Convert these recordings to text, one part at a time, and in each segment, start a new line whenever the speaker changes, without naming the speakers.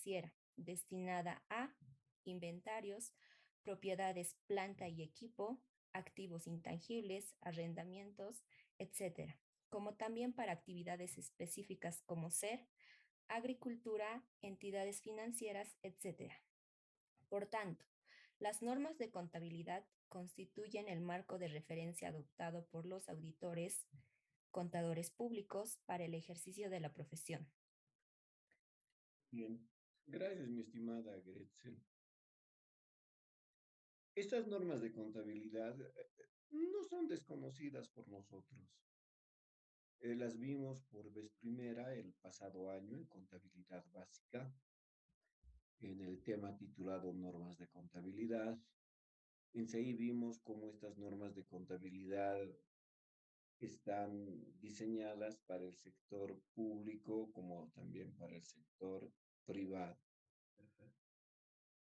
financiera destinada a inventarios, propiedades, planta y equipo, activos intangibles, arrendamientos, etcétera, como también para actividades específicas como ser, agricultura, entidades financieras, etcétera. Por tanto, las normas de contabilidad constituyen el marco de referencia adoptado por los auditores, contadores públicos para el ejercicio de la profesión.
Bien, gracias, mi estimada Gretchen. Estas normas de contabilidad no son desconocidas por nosotros. Las vimos por vez primera el pasado año en contabilidad básica, en el tema titulado Normas de contabilidad. En sí vimos cómo estas normas de contabilidad están diseñadas para el sector público como también para el sector privado.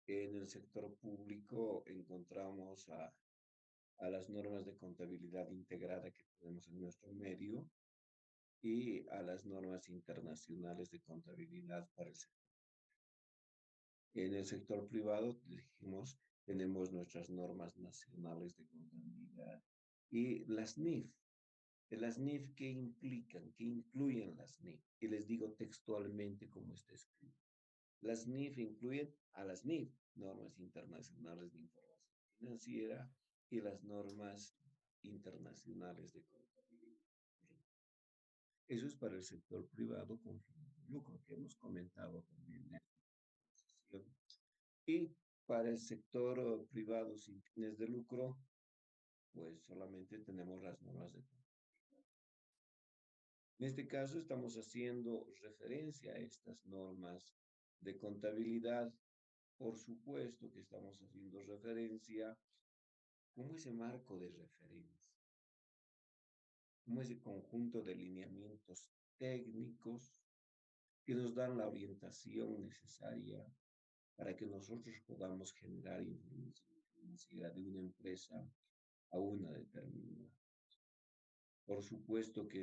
En el sector público encontramos a las normas de contabilidad integrada que tenemos en nuestro medio y a las normas internacionales de contabilidad para el sector. En el sector privado, dijimos, tenemos nuestras normas nacionales de contabilidad y las NIF. Las NIF, ¿qué implican? ¿Qué incluyen las NIF? Y les digo textualmente cómo está escrito. Las NIF incluyen a las NIF, normas internacionales de información financiera, y las normas internacionales de contabilidad. Eso es para el sector privado con fines de lucro, que hemos comentado también en esta sesión. Y para el sector privado sin fines de lucro, pues solamente tenemos las normas de contabilidad. En este caso estamos haciendo referencia a estas normas de contabilidad. Por supuesto que estamos haciendo referencia como ese marco de referencia, como ese conjunto de lineamientos técnicos que nos dan la orientación necesaria para que nosotros podamos generar información financiera de una empresa a una determinada. Por supuesto que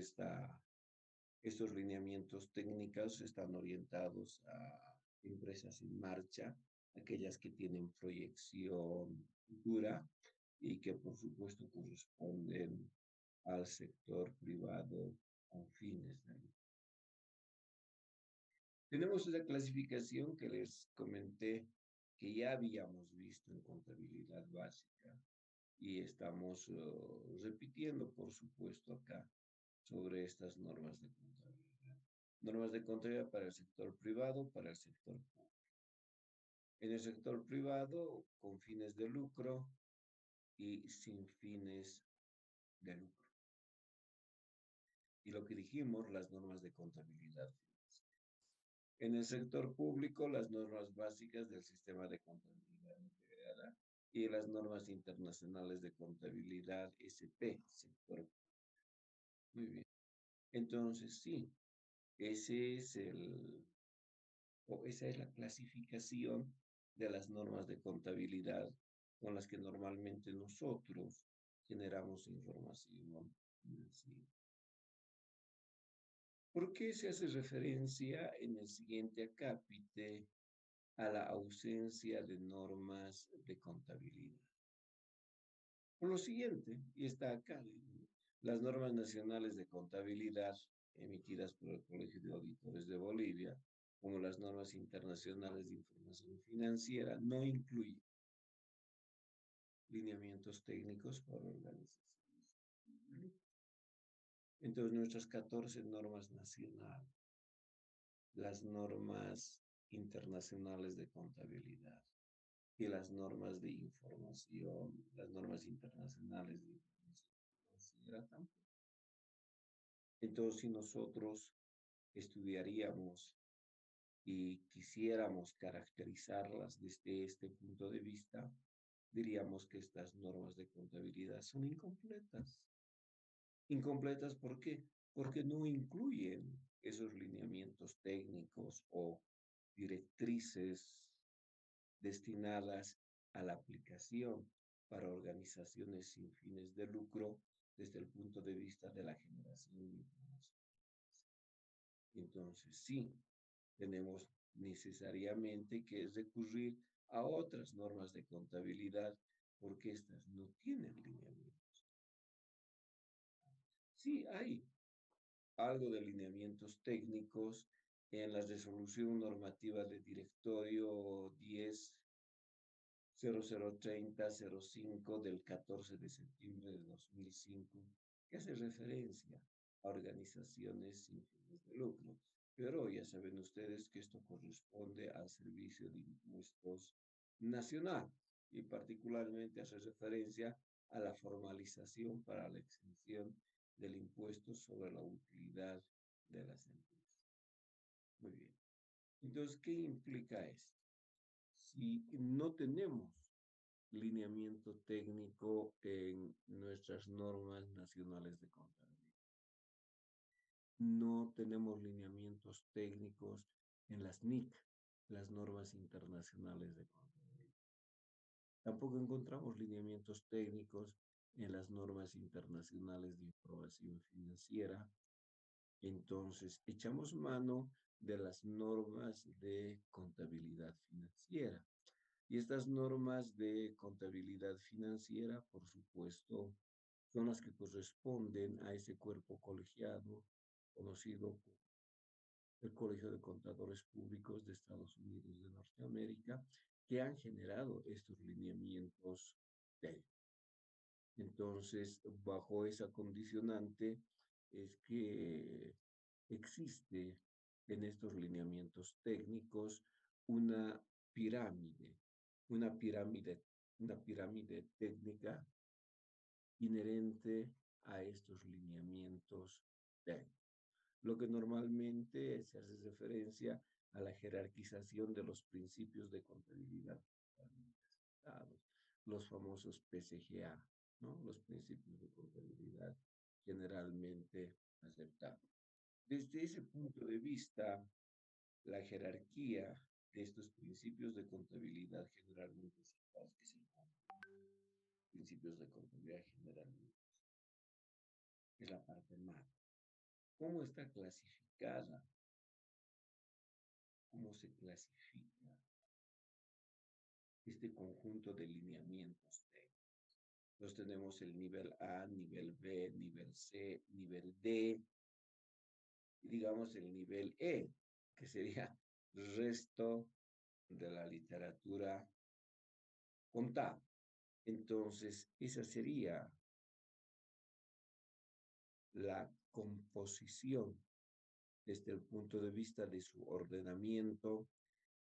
estos lineamientos técnicos están orientados a empresas en marcha, aquellas que tienen proyección futura y que por supuesto corresponden al sector privado con fines de lucro. Tenemos esa clasificación que les comenté que ya habíamos visto en contabilidad básica y estamos repitiendo, por supuesto, acá sobre estas normas de contabilidad. Normas de contabilidad para el sector privado, para el sector público. En el sector privado, con fines de lucro y sin fines de lucro. Y lo que dijimos, las normas de contabilidad financiera. En el sector público, las normas básicas del sistema de contabilidad integrada y las normas internacionales de contabilidad SP, sector público. Muy bien. Entonces, sí, ese es esa es la clasificación de las normas de contabilidad con las que normalmente nosotros generamos información financiera. ¿Por qué se hace referencia en el siguiente acápite a la ausencia de normas de contabilidad? Por lo siguiente, y está acá, las normas nacionales de contabilidad emitidas por el Colegio de Auditores de Bolivia, como las normas internacionales de información financiera, no incluyen lineamientos técnicos para organizaciones. Entonces, nuestras 14 normas nacionales, las normas internacionales de contabilidad y las normas de información, las normas internacionales de información financiera tampoco. Entonces, si nosotros estudiaríamos y quisiéramos caracterizarlas desde este punto de vista, diríamos que estas normas de contabilidad son incompletas. Incompletas, ¿por qué? Porque no incluyen esos lineamientos técnicos o directrices destinadas a la aplicación para organizaciones sin fines de lucro desde el punto de vista de la generación de información. Entonces, sí, tenemos necesariamente que es recurrir a otras normas de contabilidad porque estas no tienen lineamiento. Sí, hay algo de lineamientos técnicos en la resolución normativa de directorio 10.0030.05 del 14 de septiembre de 2005, que hace referencia a organizaciones sin fines de lucro. Pero ya saben ustedes que esto corresponde al Servicio de Impuestos Nacional y particularmente hace referencia a la formalización para la exención del impuesto sobre la utilidad de las empresas. Muy bien. Entonces, ¿qué implica esto? Si no tenemos lineamiento técnico en nuestras normas nacionales de contabilidad, no tenemos lineamientos técnicos en las NIC, las normas internacionales de contabilidad. Tampoco encontramos lineamientos técnicos en las normas internacionales de información financiera. Entonces, echamos mano de las normas de contabilidad financiera. Y estas normas de contabilidad financiera, por supuesto, son las que corresponden a ese cuerpo colegiado conocido como el Colegio de Contadores Públicos de Estados Unidos de Norteamérica, que han generado estos lineamientos técnicos. Entonces, bajo esa condicionante es que existe en estos lineamientos técnicos una pirámide, una pirámide, una pirámide técnica inherente a estos lineamientos técnicos. Lo que normalmente se hace referencia a la jerarquización de los principios de contabilidad aceptados, los famosos PCGA, ¿no? Los principios de contabilidad generalmente aceptados. Desde ese punto de vista, la jerarquía de estos principios de contabilidad generalmente aceptados, que es el principios de contabilidad generalmente, es la parte macro. ¿Cómo está clasificada? ¿Cómo se clasifica este conjunto de lineamientos técnicos? Entonces tenemos el nivel A, nivel B, nivel C, nivel D, y digamos el nivel E, que sería resto de la literatura contable. Entonces, esa sería la composición desde el punto de vista de su ordenamiento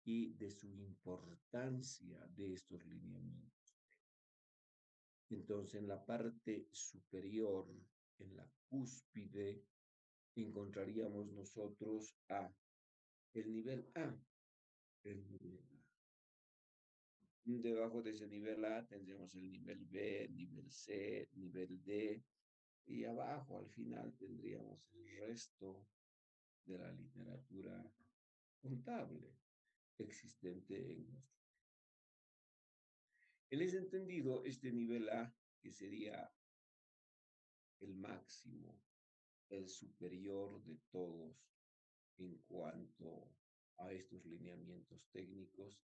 y de su importancia de estos lineamientos. Entonces, en la parte superior, en la cúspide, encontraríamos nosotros el nivel A, el nivel A. Debajo de ese nivel A tendríamos el nivel B, nivel C, nivel D, y abajo al final tendríamos el resto de la literatura contable existente en nuestro. En ese entendido, este nivel A, que sería el máximo, el superior de todos en cuanto a estos lineamientos técnicos,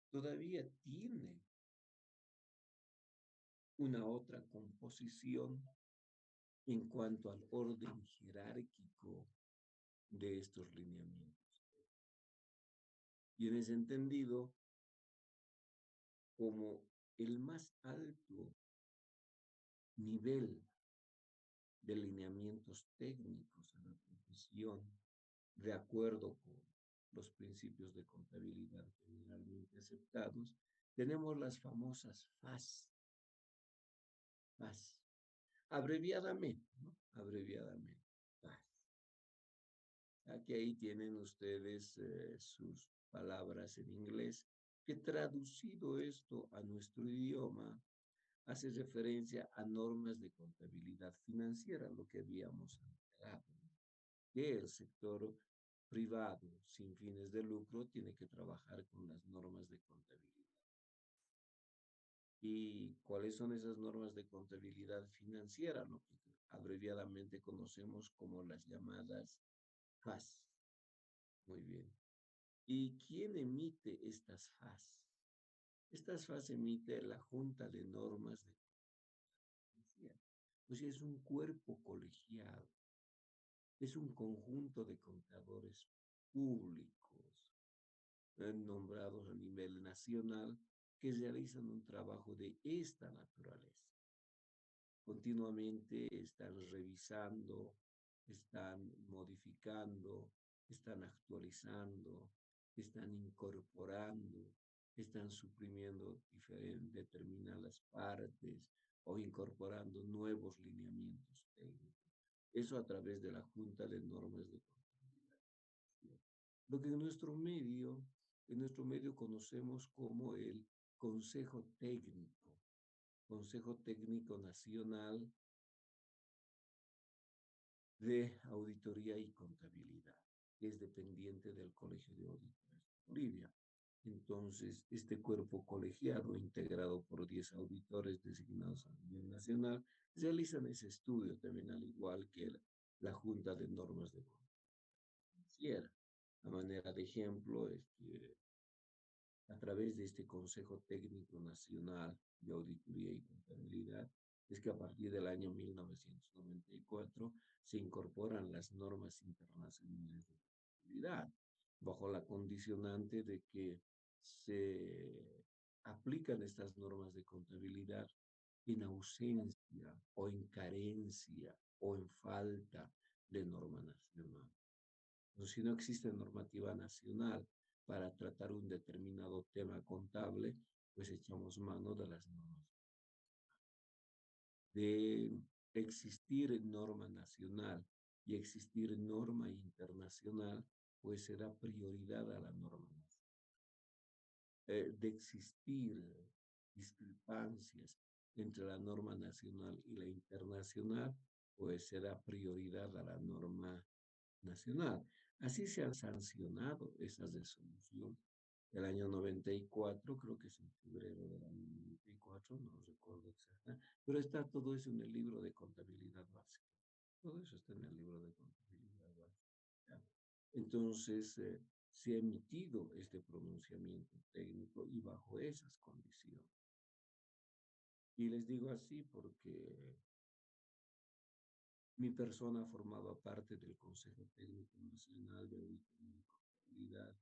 todavía tiene una otra composición en cuanto al orden jerárquico de estos lineamientos. Y en ese entendido, como el más alto nivel de lineamientos técnicos a la profesión, de acuerdo con los principios de contabilidad generalmente aceptados, tenemos las famosas FAS, abreviadamente, ¿no? Abreviadamente, FAS. Aquí ahí tienen ustedes sus palabras en inglés, que traducido esto a nuestro idioma, hace referencia a normas de contabilidad financiera, lo que habíamos hablado, que el sector privado sin fines de lucro tiene que trabajar con las normas de contabilidad. ¿Y cuáles son esas normas de contabilidad financiera? Lo que abreviadamente conocemos como las llamadas FAS. Muy bien. ¿Y quién emite estas FAS? Estas FAS emite la Junta de Normas de Contaduría. O sea, es un cuerpo colegiado, es un conjunto de contadores públicos nombrados a nivel nacional que realizan un trabajo de esta naturaleza. Continuamente están revisando, están modificando, están actualizando, están incorporando, están suprimiendo determinadas partes o incorporando nuevos lineamientos técnicos. Eso a través de la Junta de Normas de Contabilidad. Lo que en nuestro medio conocemos como el Consejo Técnico, Consejo Técnico Nacional de Auditoría y Contabilidad, que es dependiente del Colegio de Auditores de Bolivia. Entonces, este cuerpo colegiado, integrado por 10 auditores designados a nivel nacional, realizan ese estudio también, al igual que la Junta de Normas de Financiera. A manera de ejemplo, a través de este Consejo Técnico Nacional de Auditoría y Contabilidad, es que a partir del año 1994 se incorporan las normas internacionales de contabilidad, bajo la condicionante de que se aplican estas normas de contabilidad en ausencia o en carencia o en falta de norma nacional. Entonces, si no existe normativa nacional para tratar un determinado tema contable, pues echamos mano de las normas. De existir norma nacional y existir norma internacional, pues será prioridad a la norma nacional. De existir discrepancias entre la norma nacional y la internacional, pues será prioridad a la norma nacional. Así se han sancionado esas resoluciones. El año 94, creo que es en febrero del año 94, no recuerdo exactamente, pero está todo eso en el libro de contabilidad básica. Todo eso está en el libro de contabilidad básica. ¿Ya? Entonces, se ha emitido este pronunciamiento técnico y bajo esas condiciones. Y les digo así porque mi persona formaba parte del Consejo Técnico Nacional de Auditoría y Contabilidad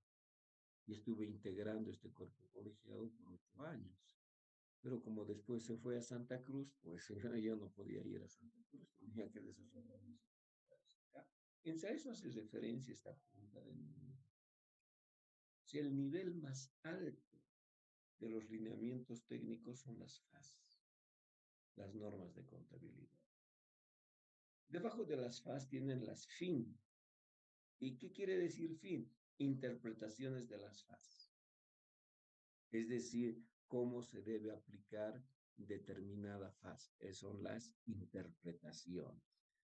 y estuve integrando este cuerpo colegiado por 8 años. Pero como después se fue a Santa Cruz, pues yo no podía ir a Santa Cruz, tenía que desarrollar mis actividades acá. En eso hace referencia esta junta de nivel. Si el nivel más alto de los lineamientos técnicos son las FAS, las normas de contabilidad. Debajo de las FAS tienen las FIN. ¿Y qué quiere decir FIN? Interpretaciones de las FAS. Es decir, cómo se debe aplicar determinada FAS. Son las interpretaciones.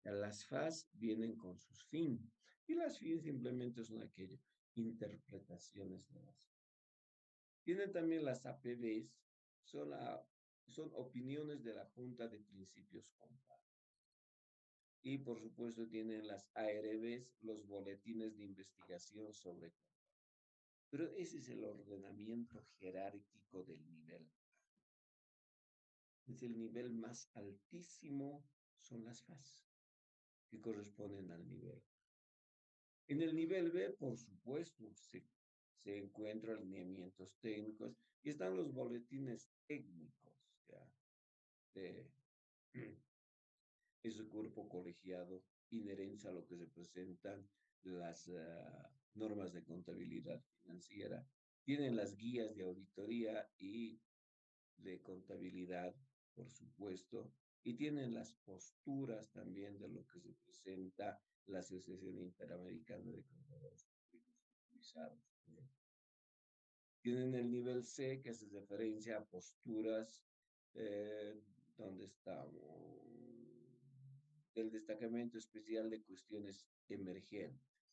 Las FAS vienen con sus FIN y las FIN simplemente son aquellas interpretaciones de las FAS. Tienen también las APBs, son opiniones de la Junta de Principios Contables. Y por supuesto tienen las ARBs, los boletines de investigación sobre contabilidad. Pero ese es el ordenamiento jerárquico del nivel A. Es el nivel más altísimo, son las FAS, que corresponden al nivel A. En el nivel B, por supuesto, se encuentran lineamientos técnicos y están los boletines técnicos, ¿ya? De ese cuerpo colegiado inherente a lo que representan las normas de contabilidad financiera. Tienen las guías de auditoría y de contabilidad, por supuesto, y tienen las posturas también de lo que representa la Asociación Interamericana de Contadores Públicos Autorizados. Tienen el nivel C, que hace referencia a posturas, donde estamos, del destacamento especial de cuestiones emergentes.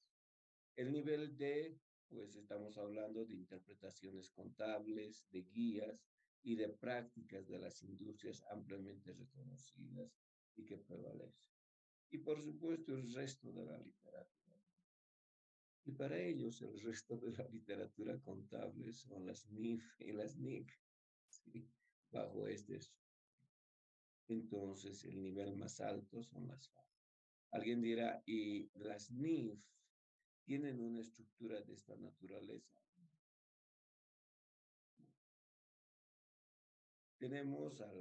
El nivel D, pues estamos hablando de interpretaciones contables, de guías y de prácticas de las industrias ampliamente reconocidas y que prevalecen. Y por supuesto el resto de la literatura. Y para ellos el resto de la literatura contable son las NIF y las NIC, ¿sí? Bajo entonces el nivel más alto son las FAS. Alguien dirá, ¿y las NIF tienen una estructura de esta naturaleza? Tenemos a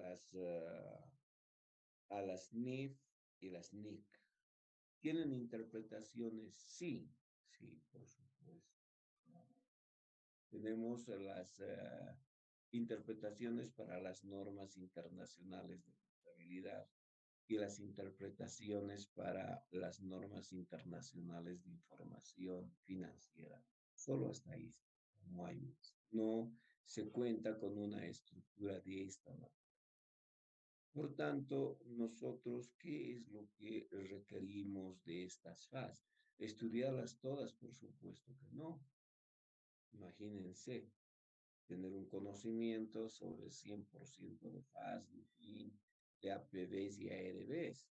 las NIF y las NIC. ¿Tienen interpretaciones? Sí, sí, por supuesto. Tenemos las interpretaciones para las normas internacionales de contabilidad y las interpretaciones para las normas internacionales de información financiera. Solo hasta ahí, no hay más. No se cuenta con una estructura de esta manera. Por tanto, nosotros, ¿qué es lo que requerimos de estas FAS? ¿Estudiarlas todas? Por supuesto que no. Imagínense tener un conocimiento sobre el 100% de FAS, de FIN, de APBs y ARBs.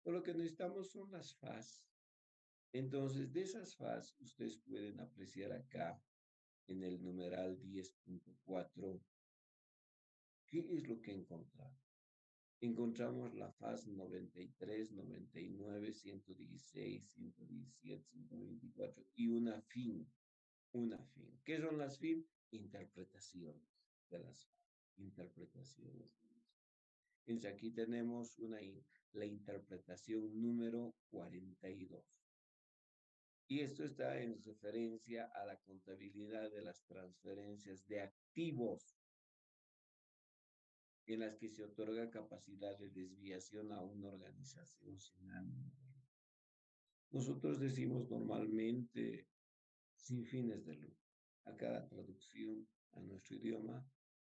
Pero lo que necesitamos son las FAS. Entonces, de esas FAS, ustedes pueden apreciar acá en el numeral 10.4, ¿qué es lo que encontramos? Encontramos la FAS 93, 99, 116, 117, 124 y una FIN. Una FIN. ¿Qué son las FIN? Interpretaciones de las FAS. Interpretaciones. Entonces aquí tenemos la interpretación número 42. Y esto está en referencia a la contabilidad de las transferencias de activos en las que se otorga capacidad de desviación a una organización sin ánimo de lucro. Nosotros decimos normalmente sin fines de lucro. A cada traducción a nuestro idioma,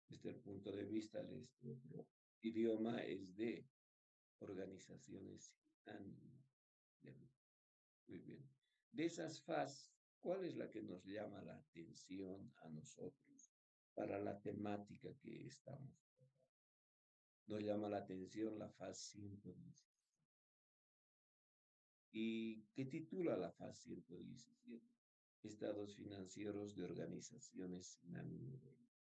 desde el punto de vista de este otro idioma, es de organizaciones sin ánimo de lucro. Muy bien. De esas FAS, ¿cuál es la que nos llama la atención a nosotros para la temática que estamos tratando? Nos llama la atención la FAS 117. ¿Y qué titula la FAS 117? Estados financieros de organizaciones sin ánimo de lucro.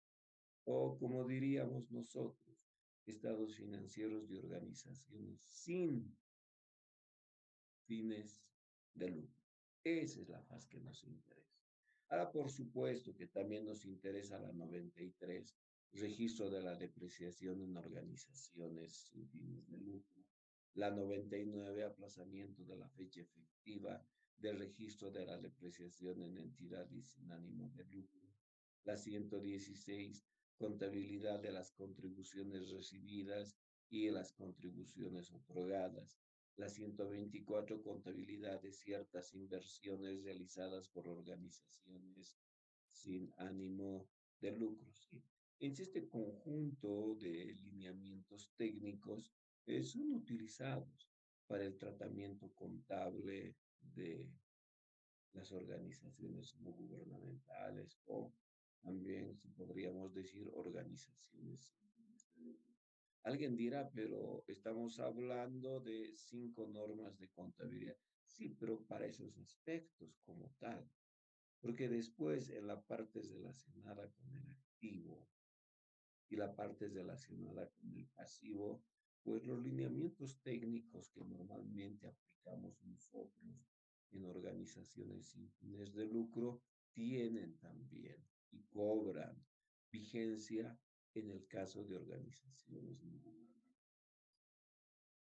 O como diríamos nosotros, estados financieros de organizaciones sin fines de lucro. Esa es la faz que nos interesa. Ahora, por supuesto que también nos interesa la 93, registro de la depreciación en organizaciones sin fines de lucro. La 99, aplazamiento de la fecha efectiva del registro de la depreciación en entidades sin ánimo de lucro. La 116, contabilidad de las contribuciones recibidas y las contribuciones otorgadas. La 124, contabilidad de ciertas inversiones realizadas por organizaciones sin ánimo de lucro. ¿Sí? En este conjunto de lineamientos técnicos son utilizados para el tratamiento contable de las organizaciones no gubernamentales o también, si podríamos decir, organizaciones. Alguien dirá, pero estamos hablando de 5 normas de contabilidad. Sí, pero para esos aspectos como tal. Porque después en la parte relacionada con el activo y la parte relacionada con el pasivo, pues los lineamientos técnicos que normalmente aplicamos nosotros en organizaciones sin fines de lucro tienen también y cobran vigencia en el caso de organizaciones no gubernamentales.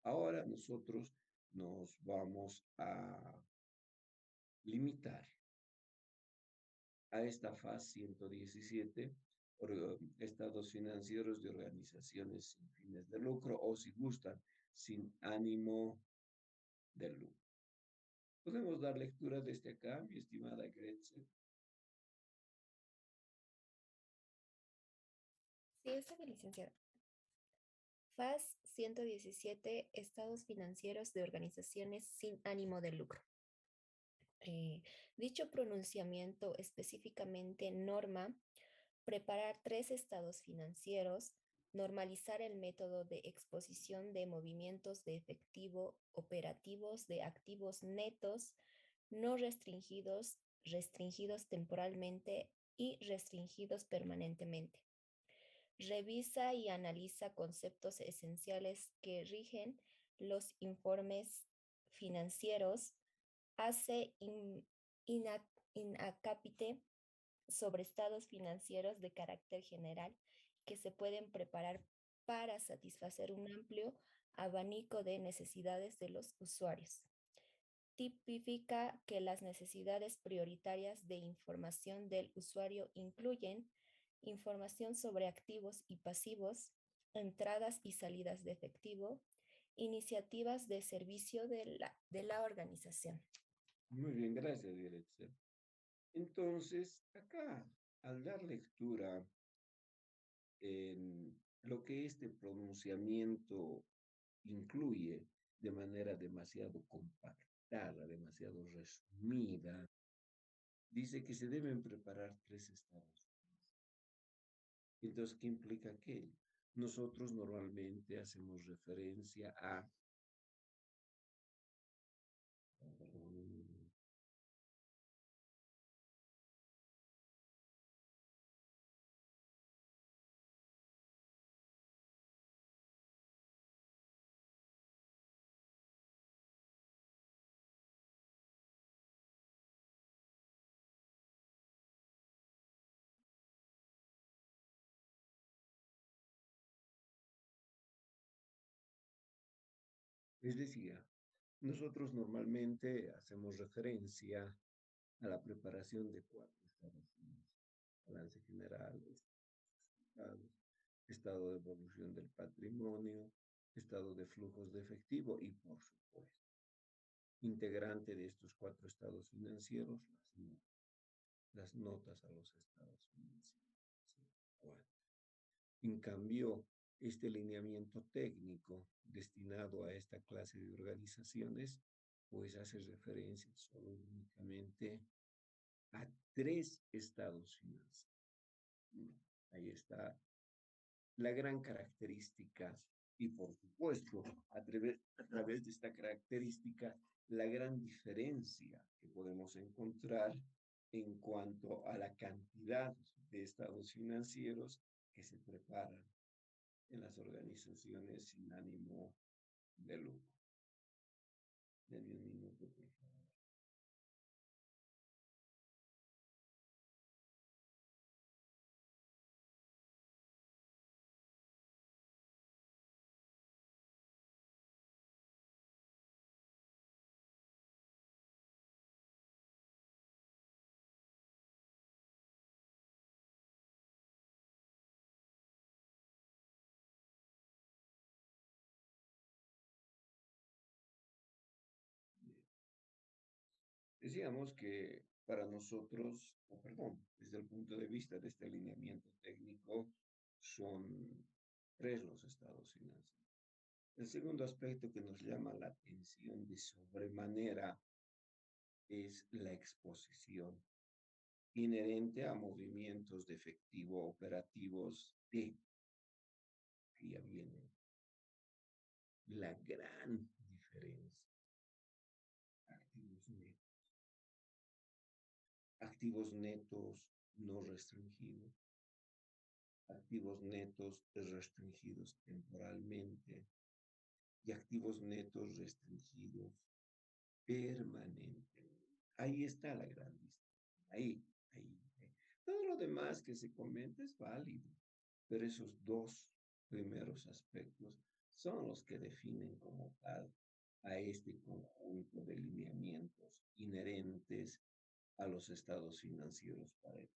Ahora nosotros nos vamos a limitar a esta fase 117, estados financieros de organizaciones sin fines de lucro o, si gustan, sin ánimo de lucro. ¿Podemos dar lectura desde acá, mi estimada Gretchen?
Sí, está bien, licenciada. FAS 117, estados financieros de organizaciones sin ánimo de lucro. Eh, Dicho pronunciamiento específicamente norma preparar 3 estados financieros, normalizar el método de exposición de movimientos de efectivo operativos de activos netos no restringidos, restringidos temporalmente y restringidos permanentemente. Revisa y analiza conceptos esenciales que rigen los informes financieros, hace in acápite sobre estados financieros de carácter general que se pueden preparar para satisfacer un amplio abanico de necesidades de los usuarios. Tipifica que las necesidades prioritarias de información del usuario incluyen información sobre activos y pasivos, entradas y salidas de efectivo, iniciativas de servicio de la organización.
Muy bien, gracias, Director. Entonces, acá, al dar lectura en lo que este pronunciamiento incluye de manera demasiado compactada, demasiado resumida, dice que se deben preparar tres estados. Entonces, ¿qué implica aquello? Nosotros normalmente hacemos referencia a les decía, nosotros normalmente hacemos referencia a la preparación de cuatro estados financieros: balance general, resultados, estado de evolución del patrimonio, estado de flujos de efectivo y, por supuesto, integrante de estos cuatro estados financieros, las notas a los estados financieros. ¿Sí? Bueno, en cambio, este lineamiento técnico destinado a esta clase de organizaciones, pues hace referencia solo únicamente a tres estados financieros. Ahí está la gran característica y, por supuesto, a través de esta característica, la gran diferencia que podemos encontrar en cuanto a la cantidad de estados financieros que se preparan en las organizaciones sin ánimo de lucro. Denme un minuto, por favor. Decíamos que para nosotros, o perdón, desde el punto de vista de este alineamiento técnico, son tres los estados financieros. El segundo aspecto que nos llama la atención de sobremanera es la exposición inherente a movimientos de efectivo operativos de, que ya viene la gran diferencia, activos netos, activos netos no restringidos, activos netos restringidos temporalmente y activos netos restringidos permanentemente. Ahí está la gran distinción. Ahí. Todo lo demás que se comenta es válido, pero esos dos primeros aspectos son los que definen como tal a este conjunto de lineamientos inherentes a los estados financieros para el.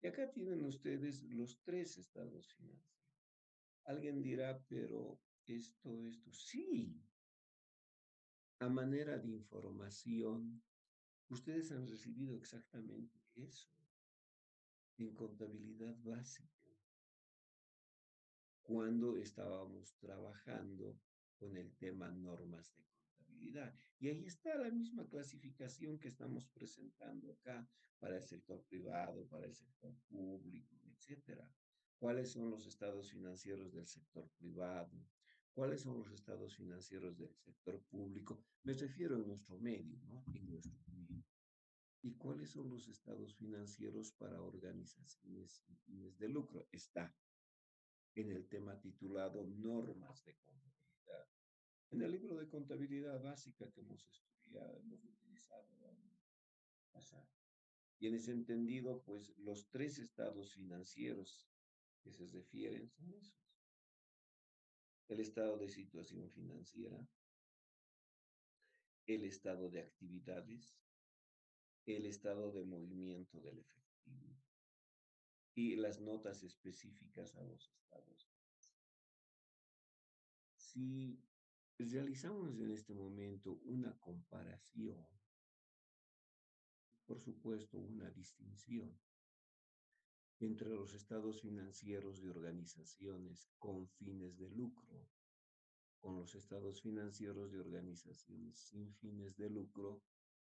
Y acá tienen ustedes los tres estados financieros. Alguien dirá, pero sí, a manera de información, ustedes han recibido exactamente eso en contabilidad básica, cuando estábamos trabajando con el tema normas de contabilidad. Y ahí está la misma clasificación que estamos presentando acá para el sector privado, para el sector público, etcétera. ¿Cuáles son los estados financieros del sector privado? ¿Cuáles son los estados financieros del sector público? Me refiero a nuestro medio, ¿no? En nuestro medio. ¿Y cuáles son los estados financieros para organizaciones sin fines de lucro? Está en el tema titulado Normas de Contabilidad. En el libro de contabilidad básica que hemos estudiado, hemos utilizado el año pasado. Y en ese entendido, pues los tres estados financieros que se refieren son esos. El estado de situación financiera, el estado de actividades, el estado de movimiento del efectivo y las notas específicas a los estados. Si realizamos en este momento una comparación, por supuesto una distinción entre los estados financieros de organizaciones con fines de lucro, con los estados financieros de organizaciones sin fines de lucro,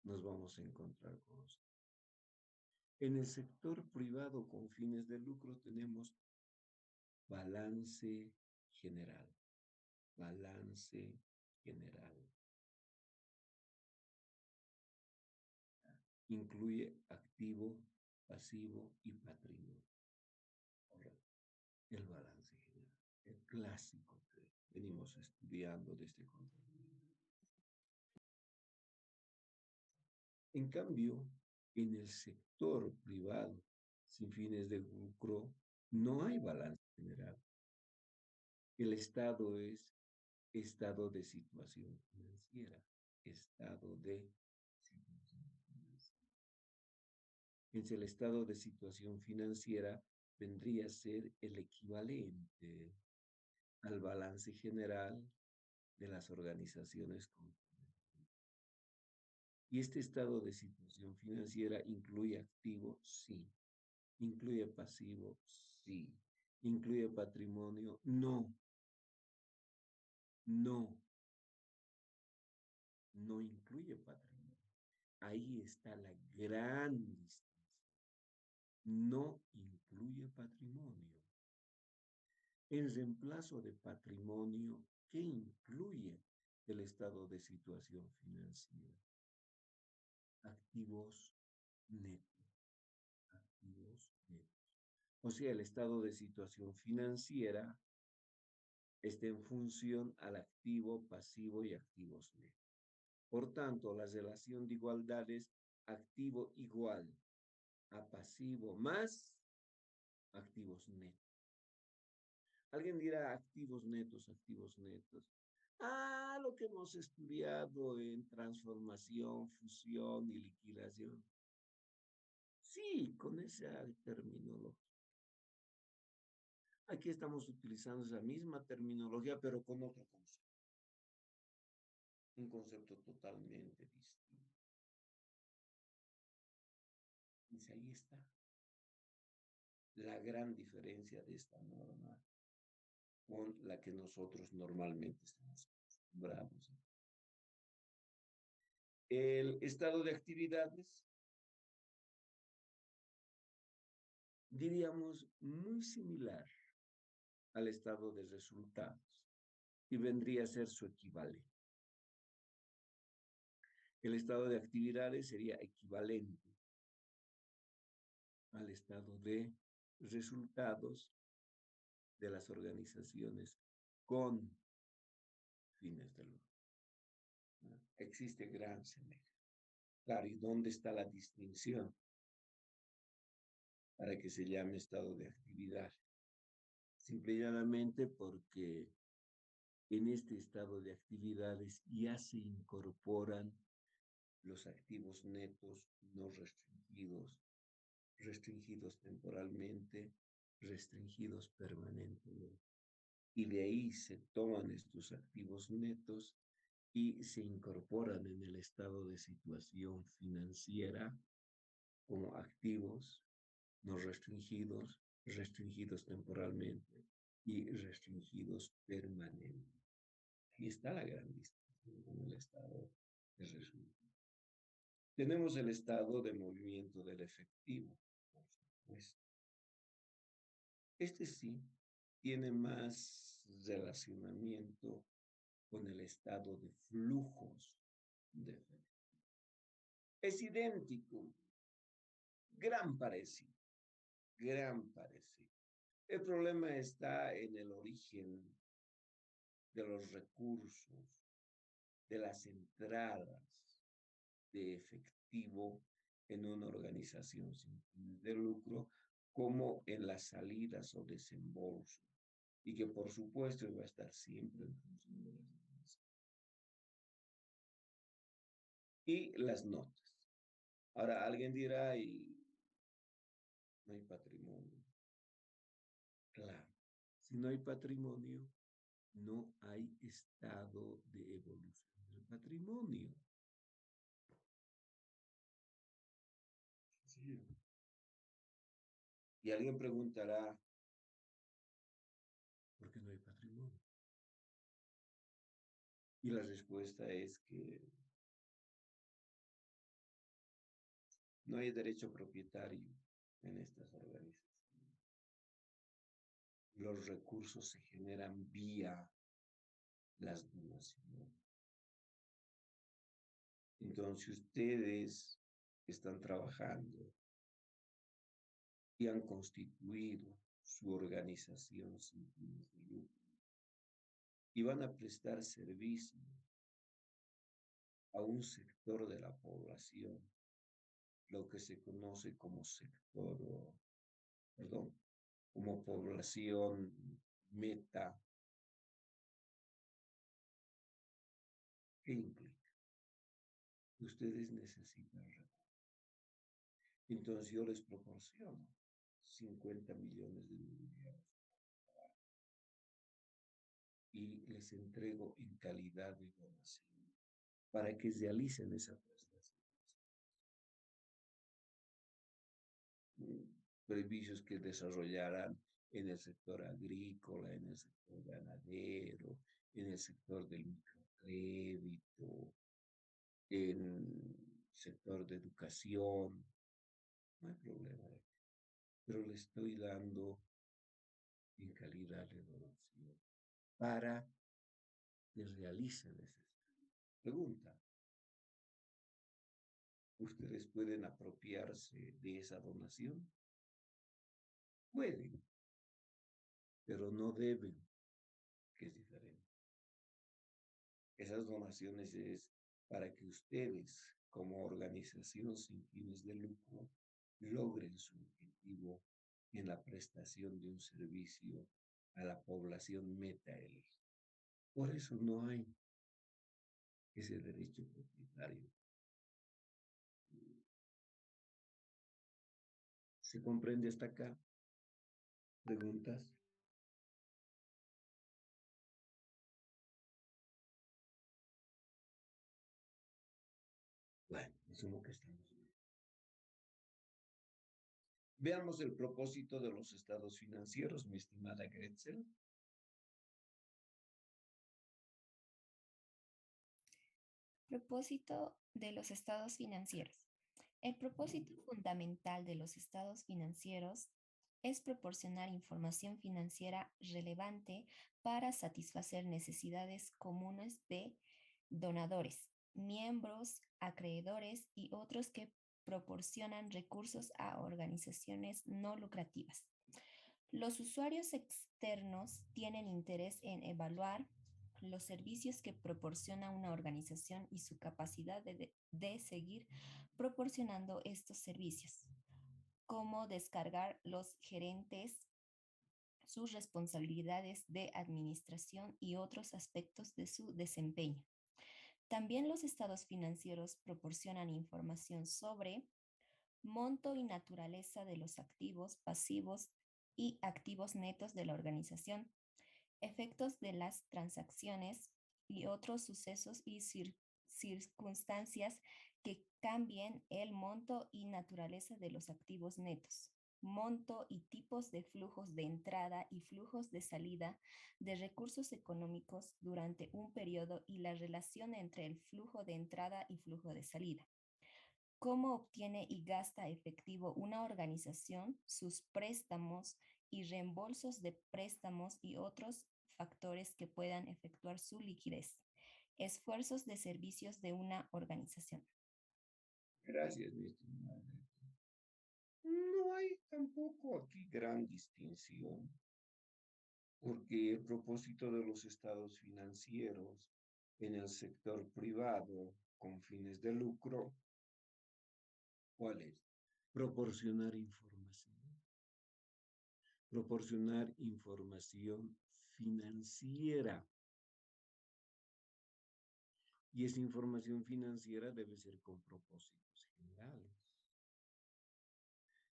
nos vamos a encontrar con los. En el sector privado con fines de lucro tenemos balance general, balance general. Incluye activo, pasivo y patrimonio. Correcto. El balance general, el clásico que venimos estudiando desde contabilidad. En cambio, en el sector privado, sin fines de lucro, no hay balance general. El estado es estado de situación financiera, estado de situación financiera. Es el estado de situación financiera vendría a ser el equivalente al balance general de las organizaciones con. Y este estado de situación financiera incluye activo, sí. Incluye pasivo, sí. Incluye patrimonio, no. No, no incluye patrimonio. Ahí está la gran distancia. No incluye patrimonio. En reemplazo de patrimonio, ¿qué incluye el estado de situación financiera? Activos netos. Activos netos. O sea, el estado de situación financiera está en función al activo, pasivo y activos netos. Por tanto, la relación de igualdad es activo igual a pasivo más activos netos. Alguien dirá activos netos, activos netos. Ah, lo que hemos estudiado en transformación, fusión y liquidación. Sí, con esa terminología. Aquí estamos utilizando esa misma terminología, pero con otro concepto. Un concepto totalmente distinto. Dice, ahí está la gran diferencia de esta norma con la que nosotros normalmente estamos acostumbrados. El estado de actividades, diríamos, muy similar al estado de resultados y vendría a ser su equivalente. El estado de actividades sería equivalente al estado de resultados de las organizaciones con fines de lucro. ¿No? Existe gran semejanza. Claro, ¿y dónde está la distinción para que se llame estado de actividad? Simple y llanamente porque en este estado de actividades ya se incorporan los activos netos no restringidos, restringidos temporalmente, restringidos permanentemente. Y de ahí se toman estos activos netos y se incorporan en el estado de situación financiera como activos no restringidos, restringidos temporalmente y restringidos permanentemente. Ahí está la gran distinción con el estado de resultado. Tenemos el estado de movimiento del efectivo, por supuesto. Este sí tiene más relacionamiento con el estado de flujos de efectivo. Es idéntico, gran parecido, gran parecido. El problema está en el origen de los recursos, de las entradas de efectivo en una organización sin fines de lucro, como en las salidas o desembolsos, y que por supuesto va a estar siempre en función de las ganancias. Y las notas. Ahora alguien dirá, y no hay patrimonio. Claro, si no hay patrimonio, no hay estado de evolución del patrimonio. Sí. Y alguien preguntará, ¿por qué no hay patrimonio? Y la respuesta es que no hay derecho propietario en estas organizaciones. Los recursos se generan vía las donaciones. Entonces ustedes están trabajando y han constituido su organización sin fines de lucro y van a prestar servicio a un sector de la población, lo que se conoce como sector, perdón, como población meta. ¿Qué implica? Ustedes necesitan recursos. Entonces yo les proporciono 50 millones de bolivianos y les entrego en calidad de donación para que realicen esa prestación. Servicios que desarrollarán en el sector agrícola, en el sector ganadero, en el sector del microcrédito, en el sector de educación. No hay problema, pero le estoy dando en calidad de donación para que realicen ese estudio. Pregunta, ¿ustedes pueden apropiarse de esa donación? Pueden, pero no deben, que es diferente. Esas donaciones es para que ustedes, como organización sin fines de lucro, logren su objetivo en la prestación de un servicio a la población meta elegida. Por eso no hay ese derecho propietario. ¿Se comprende hasta acá? ¿Preguntas? Bueno, asumo que estamos bien. Veamos el propósito de los estados financieros, mi estimada Gretzel.
Propósito de los estados financieros. El propósito fundamental de los estados financieros es proporcionar información financiera relevante para satisfacer necesidades comunes de donadores, miembros, acreedores y otros que proporcionan recursos a organizaciones no lucrativas. Los usuarios externos tienen interés en evaluar los servicios que proporciona una organización y su capacidad de seguir proporcionando estos servicios, como descargar los gerentes, sus responsabilidades de administración y otros aspectos de su desempeño. También los estados financieros proporcionan información sobre monto y naturaleza de los activos, pasivos y activos netos de la organización, efectos de las transacciones y otros sucesos y circunstancias que cambien el monto y naturaleza de los activos netos, monto y tipos de flujos de entrada y flujos de salida de recursos económicos durante un periodo y la relación entre el flujo de entrada y flujo de salida. ¿Cómo obtiene y gasta efectivo una organización sus préstamos y reembolsos de préstamos y otros factores que puedan efectuar su liquidez. Esfuerzos de servicios de una organización.
Gracias, mi estimada. No hay tampoco aquí gran distinción, porque el propósito de los estados financieros en el sector privado con fines de lucro, ¿cuál es? Proporcionar información. Proporcionar información financiera. Y esa información financiera debe ser con propósitos generales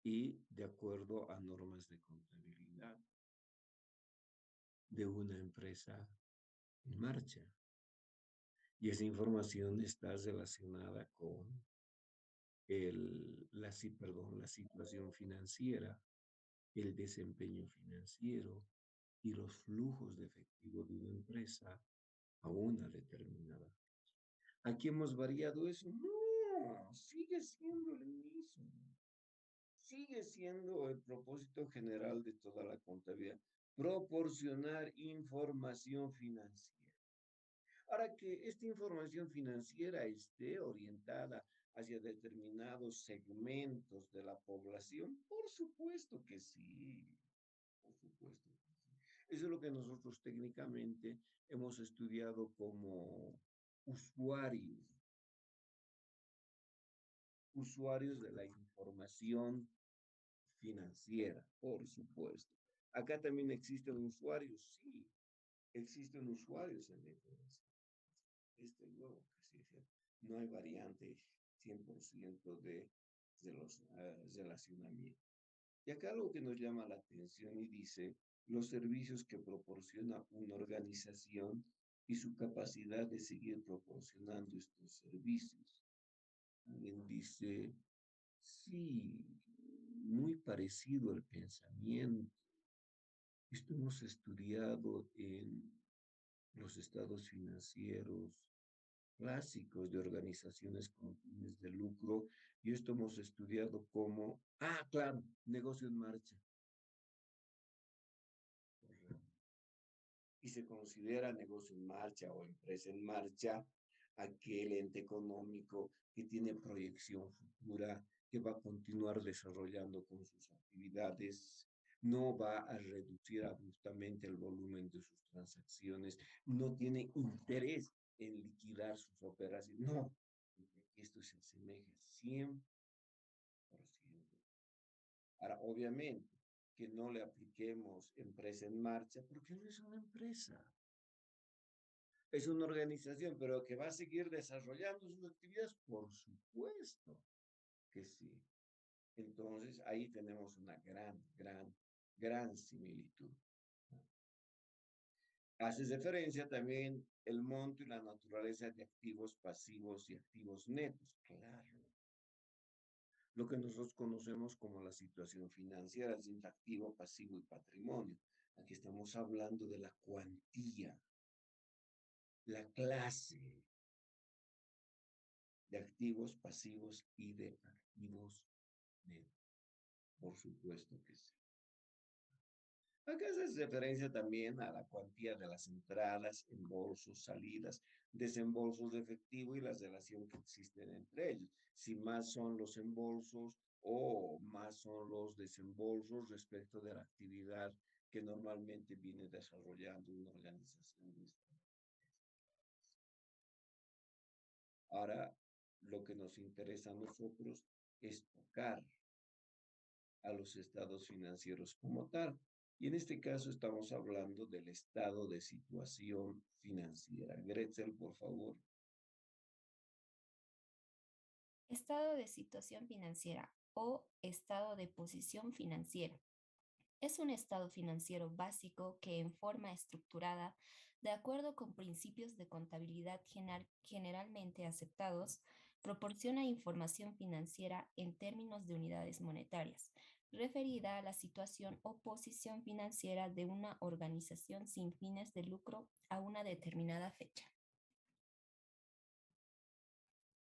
y de acuerdo a normas de contabilidad de una empresa en marcha. Y esa información está relacionada con la situación financiera, el desempeño financiero y los flujos de efectivo de una empresa a una determinada. ¿Aquí hemos variado eso? No, sigue siendo el mismo. Sigue siendo el propósito general de toda la contabilidad, proporcionar información financiera. Ahora que esta información financiera esté orientada hacia determinados segmentos de la población, por supuesto que sí, por supuesto que sí. Eso es lo que nosotros técnicamente hemos estudiado como usuarios, usuarios de la información financiera, por supuesto. Acá también existen usuarios, sí, existen usuarios en la información. Este luego que sí es cierto. No hay variante 100% de los relacionamientos. Y acá lo que nos llama la atención y dice los servicios que proporciona una organización y su capacidad de seguir proporcionando estos servicios. Alguien dice, sí, muy parecido al pensamiento. Esto hemos estudiado en los estados financieros clásicos de organizaciones con fines de lucro y esto hemos estudiado como, claro, negocio en marcha. Y se considera negocio en marcha o empresa en marcha aquel ente económico que tiene proyección futura, que va a continuar desarrollando con sus actividades, no va a reducir abruptamente el volumen de sus transacciones, no tiene interés en liquidar sus operaciones, no, esto se asemeja 100%. Ahora, obviamente, que no le apliquemos empresa en marcha, porque no es una empresa. Es una organización, pero que va a seguir desarrollando sus actividades, por supuesto que sí. Entonces, ahí tenemos una gran similitud. Haces referencia también el monto y la naturaleza de activos pasivos y activos netos. Claro. Lo que nosotros conocemos como la situación financiera es entre activo, pasivo y patrimonio. Aquí estamos hablando de la cuantía, la clase de activos pasivos y de activos netos. Por supuesto que sí. Acá se hace referencia también a la cuantía de las entradas, embolsos, salidas, desembolsos de efectivo y la relación que existen entre ellos. Si más son los embolsos o más son los desembolsos respecto de la actividad que normalmente viene desarrollando una organización de esta. Ahora, lo que nos interesa a nosotros es tocar a los estados financieros como tal. Y en este caso estamos hablando del estado de situación financiera. Gretzel, por favor.
Estado de situación financiera o estado de posición financiera. Es un estado financiero básico que en forma estructurada, de acuerdo con principios de contabilidad generalmente aceptados, proporciona información financiera en términos de unidades monetarias, referida a la situación o posición financiera de una organización sin fines de lucro a una determinada fecha.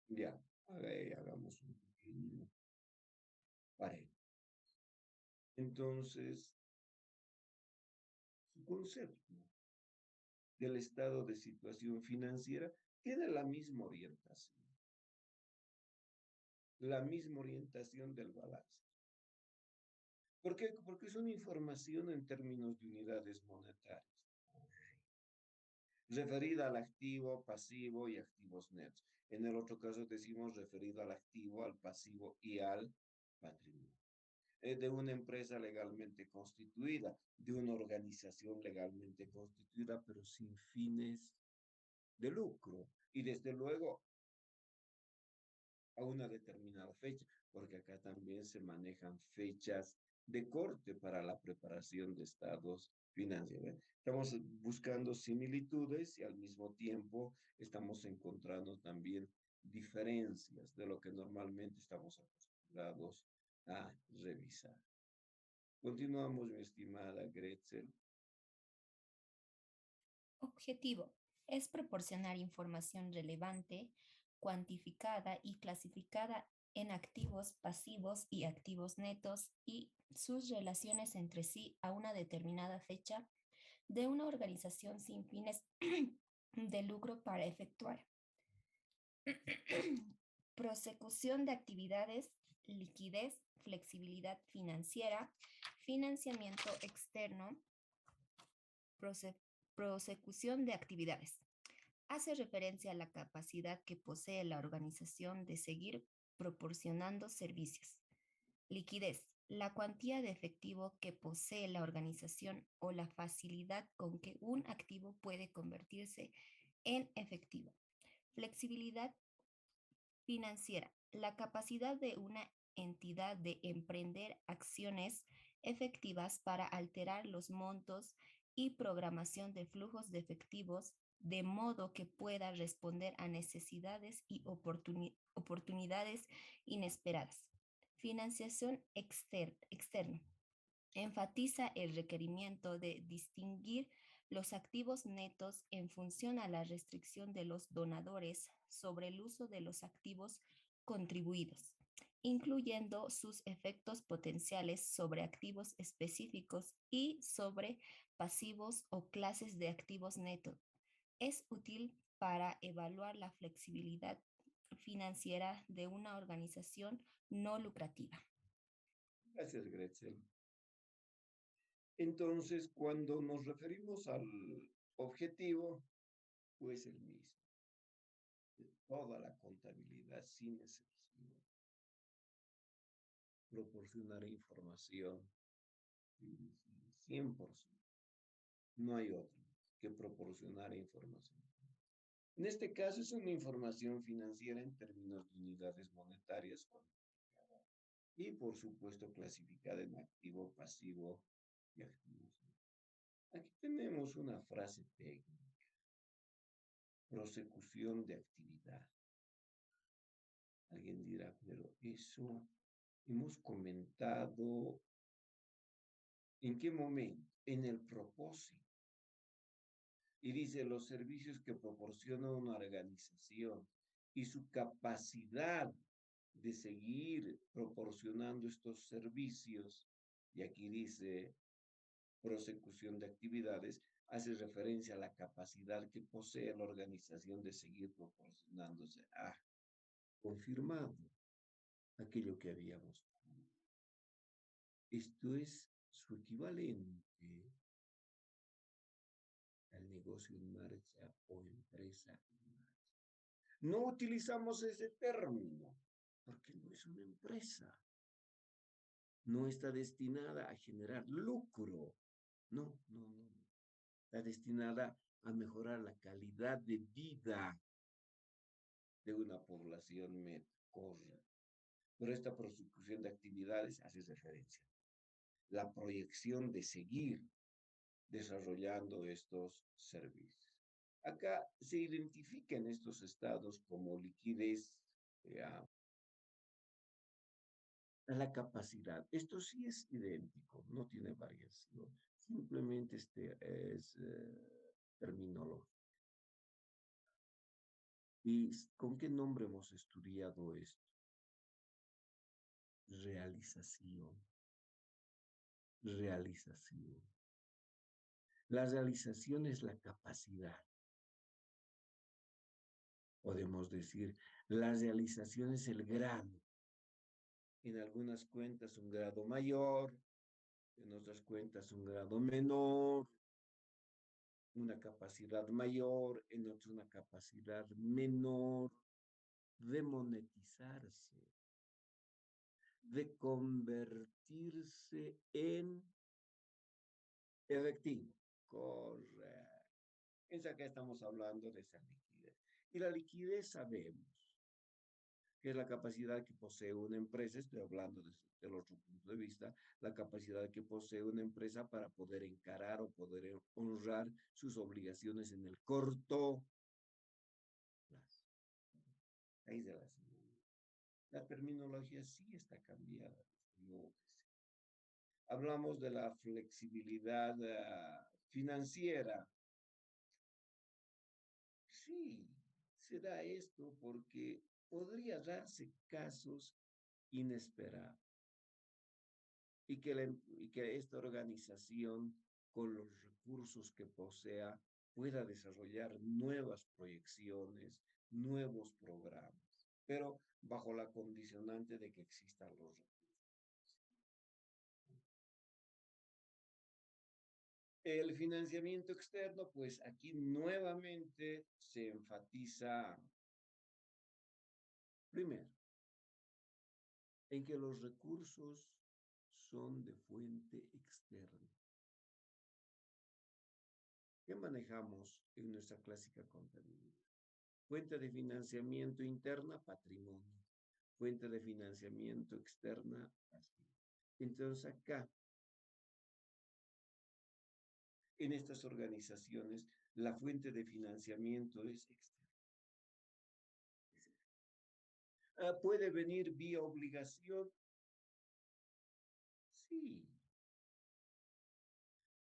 Ya, a ver, hagamos un pequeño paréntesis. Entonces, su concepto. del estado de situación financiera, tiene la misma orientación del balance. ¿Por qué? Porque es una información en términos de unidades monetarias, referida al activo, pasivo y activos netos. En el otro caso decimos referido al activo, al pasivo y al patrimonio. De una empresa legalmente constituida, de una organización legalmente constituida, pero sin fines de lucro. Y desde luego a una determinada fecha, porque acá también se manejan fechas de corte para la preparación de estados financieros. Estamos buscando similitudes y al mismo tiempo estamos encontrando también diferencias de lo que normalmente estamos acostumbrados a revisar. Continuamos, mi estimada Gretzel.
Objetivo es proporcionar información relevante, cuantificada y clasificada en activos pasivos y activos netos y sus relaciones entre sí a una determinada fecha de una organización sin fines de lucro para efectuar prosecución de actividades, liquidez, flexibilidad financiera, financiamiento externo, prosecución de actividades. Hace referencia a la capacidad que posee la organización de seguir proporcionando servicios. Liquidez, la cuantía de efectivo que posee la organización o la facilidad con que un activo puede convertirse en efectivo. Flexibilidad financiera, la capacidad de una entidad de emprender acciones efectivas para alterar los montos y programación de flujos de efectivos de modo que pueda responder a necesidades y oportunidades inesperadas. Financiación externa. Enfatiza el requerimiento de distinguir los activos netos en función a la restricción de los donadores sobre el uso de los activos contribuidos, incluyendo sus efectos potenciales sobre activos específicos y sobre pasivos o clases de activos netos. Es útil para evaluar la flexibilidad financiera de una organización no lucrativa.
Gracias, Gretzel. Entonces, cuando nos referimos al objetivo, pues el mismo. Toda la contabilidad sin excepción. Proporcionar información 100%. No hay otra que proporcionar información. En este caso es una información financiera en términos de unidades monetarias y por supuesto clasificada en activo, pasivo y activos. Aquí tenemos una frase técnica, prosecución de actividad. Alguien dirá, pero eso hemos comentado, ¿en qué momento? En el propósito. Y dice, los servicios que proporciona una organización y su capacidad de seguir proporcionando estos servicios, y aquí dice prosecución de actividades, hace referencia a la capacidad que posee la organización de seguir proporcionándose. Confirmado aquello que habíamos. Esto es su equivalente al negocio en marcha o empresa en marcha. No utilizamos ese término porque no es una empresa. No está destinada a generar lucro. No, no, no. Está destinada a mejorar la calidad de vida de una población correcta. Pero esta prosecución de actividades hace referencia. La proyección de seguir desarrollando estos servicios. Acá se identifican estos estados como liquidez, la capacidad. Esto sí es idéntico, no tiene variación. Simplemente este es terminológico. ¿Y con qué nombre hemos estudiado esto? Realización. Realización. La realización es la capacidad. Podemos decir, la realización es el grado. En algunas cuentas un grado mayor, en otras cuentas un grado menor, una capacidad mayor, en otras una capacidad menor de monetizarse, de convertirse en efectivo. Correcto. Es acá estamos hablando de esa liquidez. Y la liquidez sabemos que es la capacidad que posee una empresa, estoy hablando desde el otro punto de vista, la capacidad que posee una empresa para poder encarar o poder honrar sus obligaciones en el corto plazo. Ahí se las. La terminología sí está cambiada, desde luego que sí. Hablamos de la flexibilidad financiera. Sí, será esto porque podría darse casos inesperados y que esta organización, con los recursos que posea, pueda desarrollar nuevas proyecciones, nuevos programas, pero bajo la condicionante de que existan los recursos. El financiamiento externo, pues aquí nuevamente se enfatiza, primero, en que los recursos son de fuente externa. ¿Qué manejamos en nuestra clásica contabilidad? Fuente de financiamiento interna, patrimonio. Fuente de financiamiento externa, pasivo. Entonces acá, en estas organizaciones, la fuente de financiamiento es externa. ¿Puede venir vía obligación? Sí.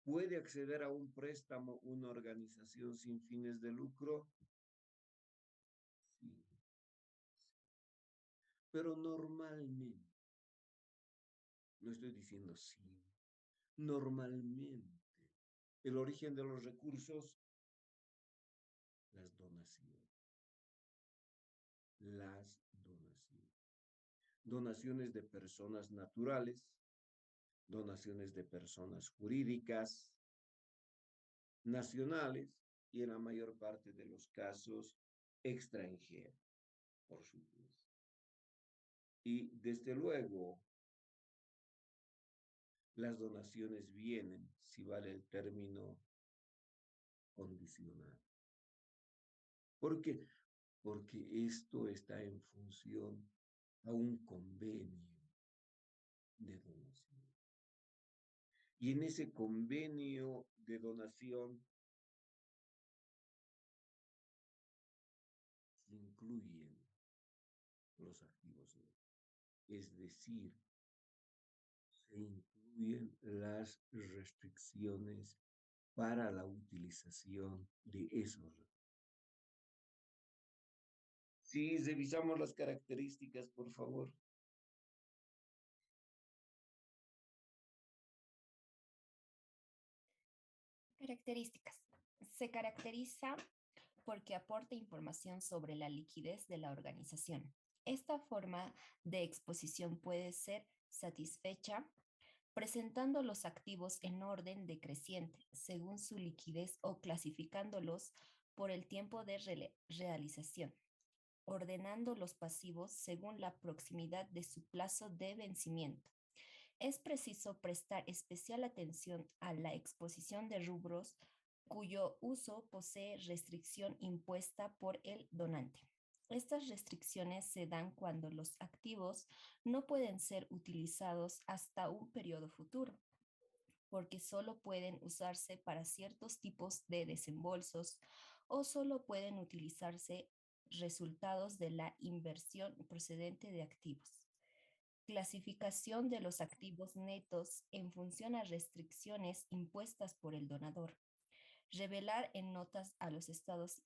¿Puede acceder a un préstamo una organización sin fines de lucro? Sí. Pero normalmente, no estoy diciendo sí, normalmente, el origen de los recursos, las donaciones. Las donaciones. Donaciones de personas naturales, donaciones de personas jurídicas, nacionales y en la mayor parte de los casos extranjeras, por supuesto. Y desde luego, las donaciones vienen, si vale el término, condicional. ¿Por qué? Porque esto está en función a un convenio de donación. Y en ese convenio de donación se incluyen los activos netos. Es decir, se incluyen las restricciones para la utilización de esos recursos. Si revisamos las características, por favor.
Características. Se caracteriza porque aporta información sobre la liquidez de la organización. Esta forma de exposición puede ser satisfecha presentando los activos en orden decreciente según su liquidez o clasificándolos por el tiempo de realización, ordenando los pasivos según la proximidad de su plazo de vencimiento. Es preciso prestar especial atención a la exposición de rubros cuyo uso posee restricción impuesta por el donante. Estas restricciones se dan cuando los activos no pueden ser utilizados hasta un periodo futuro, porque solo pueden usarse para ciertos tipos de desembolsos o solo pueden utilizarse resultados de la inversión procedente de activos. Clasificación de los activos netos en función a restricciones impuestas por el donador. Revelar en notas a los estados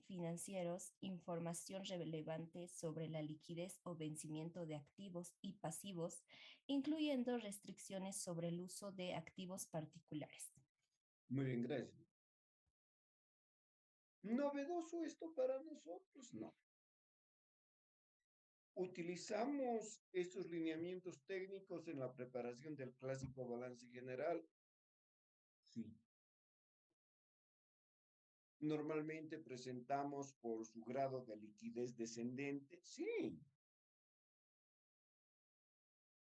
financieros información relevante sobre la liquidez o vencimiento de activos y pasivos, incluyendo restricciones sobre el uso de activos particulares.
Muy bien, gracias. ¿Novedoso esto para nosotros? No. Utilizamos estos lineamientos técnicos en la preparación del clásico balance general. Sí. Normalmente presentamos por su grado de liquidez descendente. Sí.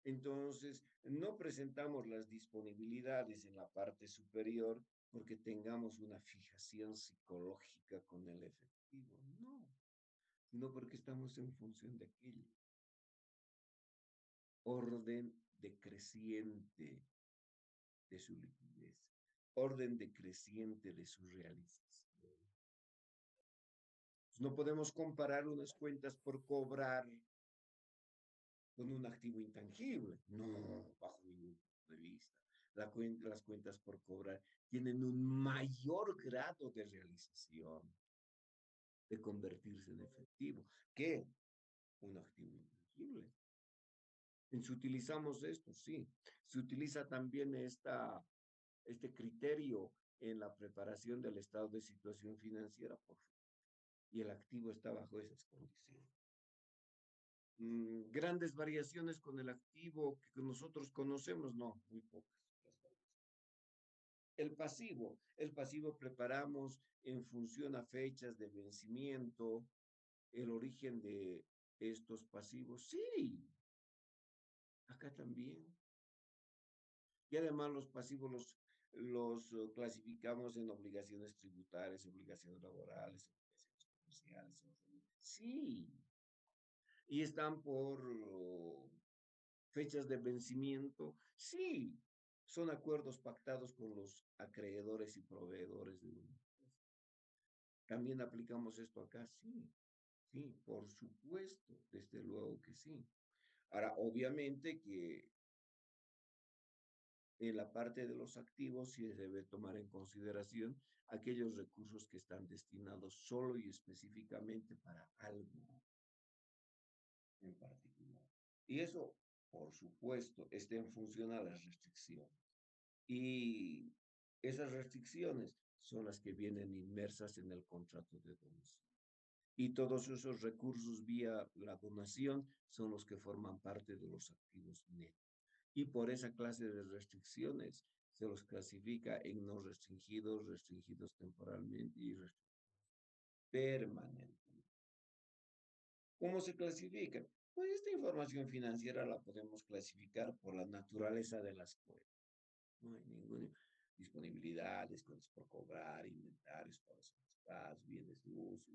Entonces, no presentamos las disponibilidades en la parte superior porque tengamos una fijación psicológica con el efectivo. No, sino porque estamos en función de aquello. Orden decreciente de su liquidez, orden decreciente de su realización. No podemos comparar unas cuentas por cobrar con un activo intangible. No, bajo ningún punto de vista. Las cuentas por cobrar tienen un mayor grado de realización, de convertirse en efectivo, que un activo intangible. Si utilizamos esto, sí. Se utiliza también este criterio en la preparación del estado de situación financiera, por favor. Y el activo está bajo esas condiciones. Grandes variaciones con el activo que nosotros conocemos, no, muy pocas. El pasivo preparamos en función a fechas de vencimiento, el origen de estos pasivos, sí, acá también. Y además los pasivos los clasificamos en obligaciones tributarias, obligaciones laborales, obligaciones comerciales. Sí, y están por fechas de vencimiento. Sí, son acuerdos pactados con los acreedores y proveedores de una empresa. ¿También aplicamos esto acá? Sí, sí, por supuesto, desde luego que sí. Ahora, obviamente que en la parte de los activos sí se debe tomar en consideración aquellos recursos que están destinados solo y específicamente para algo en particular. Y eso, por supuesto, está en función a las restricciones. Y esas restricciones son las que vienen inmersas en el contrato de donación. Y todos esos recursos vía la donación son los que forman parte de los activos netos. Y por esa clase de restricciones se los clasifica en no restringidos, restringidos temporalmente y restringidos permanentemente. ¿Cómo se clasifican? Pues esta información financiera la podemos clasificar por la naturaleza de las cuentas. No hay ninguna disponibilidad, descuentos por cobrar, inventarios, pagos anticipados, bienes de uso,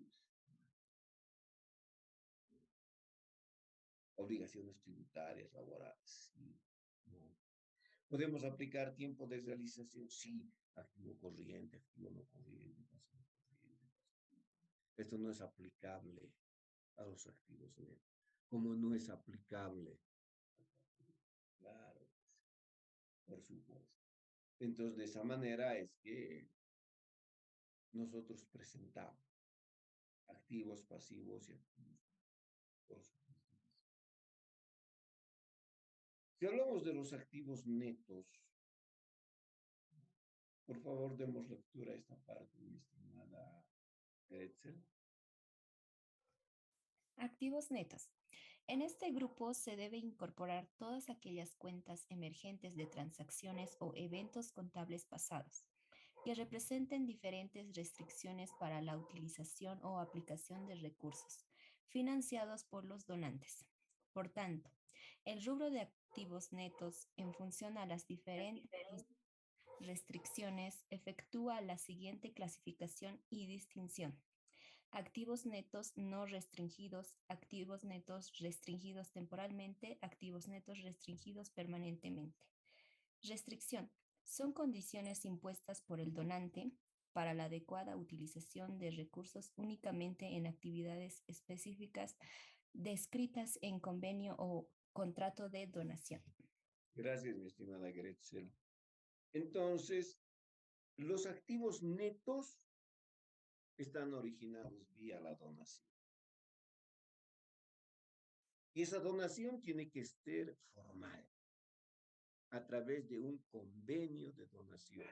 obligaciones tributarias, laborales, sí, no. Podemos aplicar tiempo de realización, sí, activo corriente, activo no corriente, pasivo corriente. Esto no es aplicable a los activos netos, como no es aplicable. Claro, por supuesto. Entonces, de esa manera es que nosotros presentamos activos, pasivos y activos. Por supuesto. Si hablamos de los activos netos, por favor, demos lectura a esta parte, mi estimada Gretzel.
Activos netos. En este grupo se debe incorporar todas aquellas cuentas emergentes de transacciones o eventos contables pasados que representen diferentes restricciones para la utilización o aplicación de recursos financiados por los donantes. Por tanto, el rubro de activos netos en función a las diferentes restricciones efectúa la siguiente clasificación y distinción: activos netos no restringidos, activos netos restringidos temporalmente, activos netos restringidos permanentemente. Restricción. Son condiciones impuestas por el donante para la adecuada utilización de recursos únicamente en actividades específicas descritas en convenio o contrato de donación.
Gracias, mi estimada Gretzel. Entonces, los activos netos están originados vía la donación. Y esa donación tiene que ser formal a través de un convenio de donación.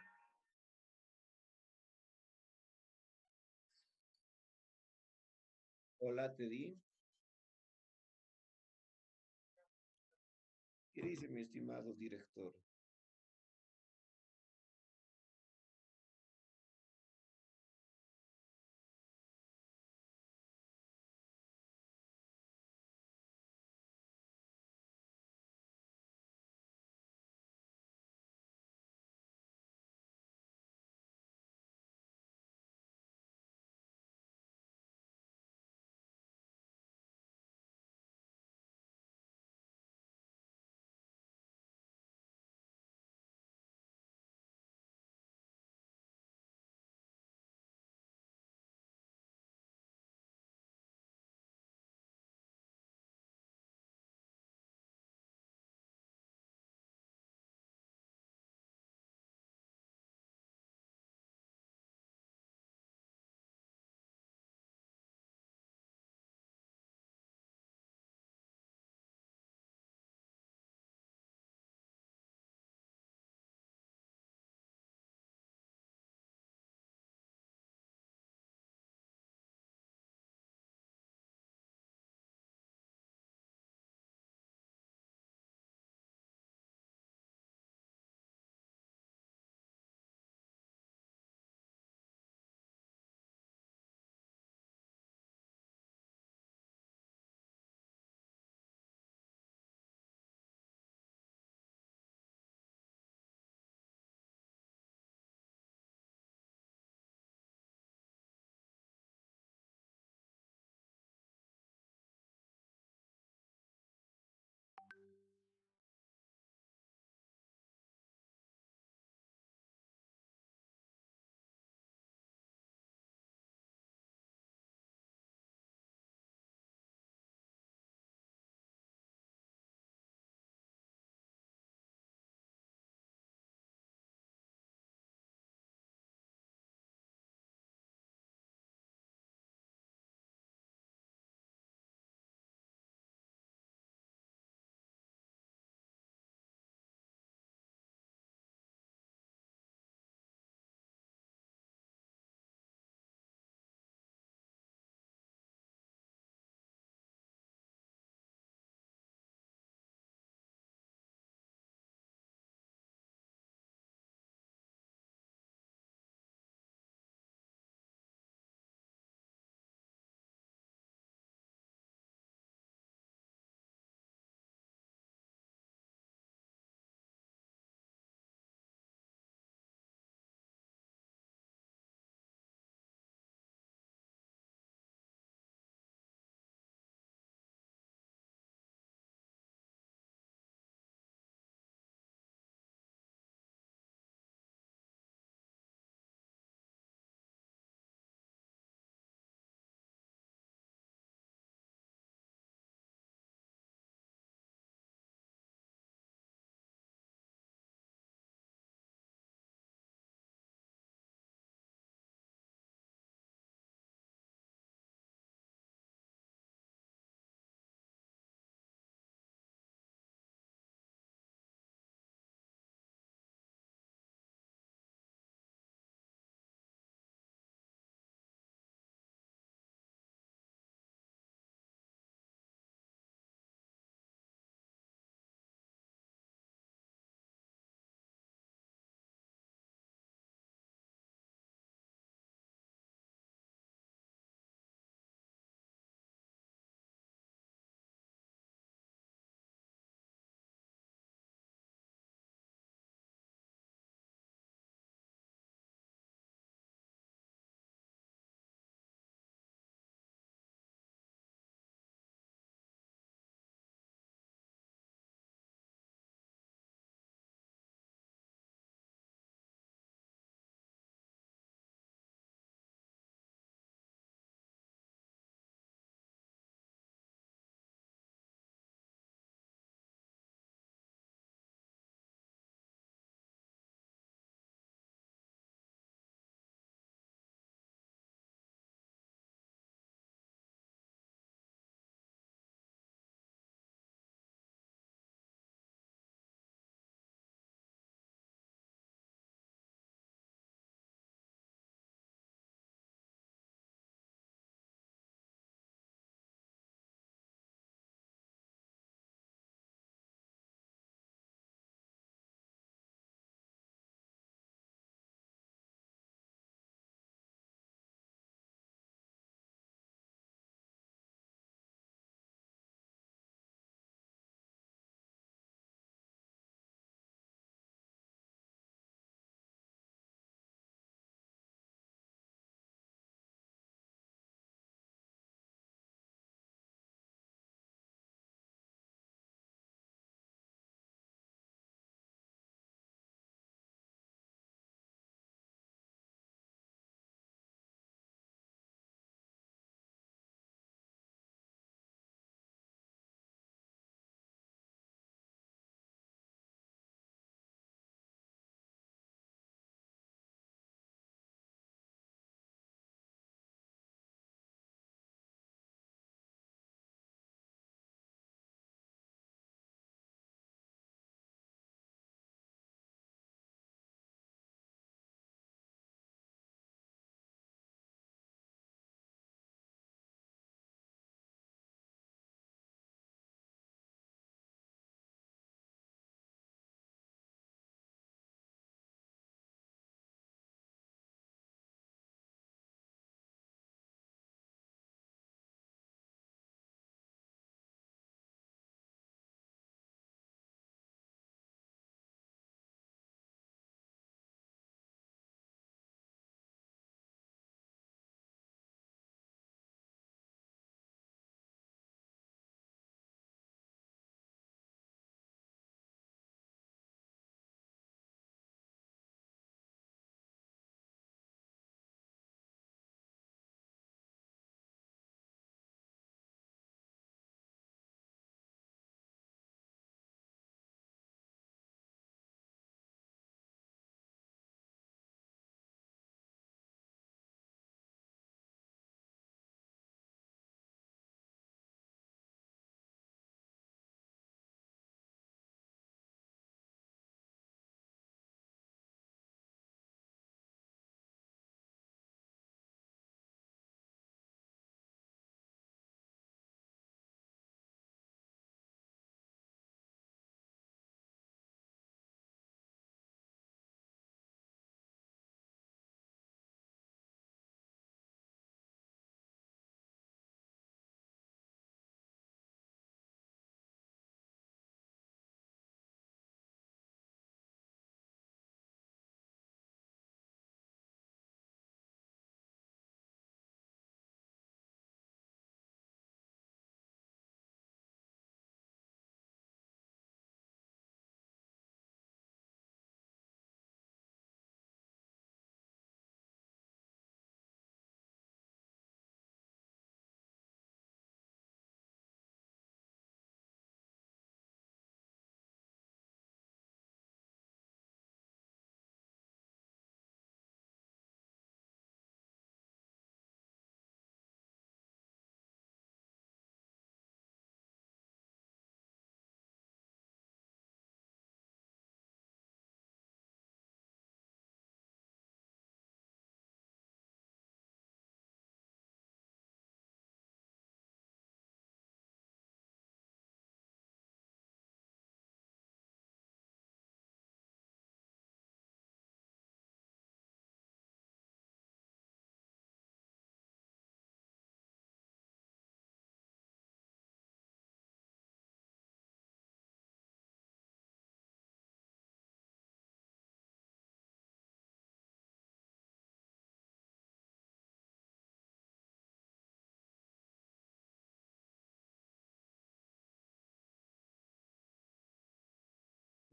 Hola, Teddy. ¿Qué dice mi estimado director?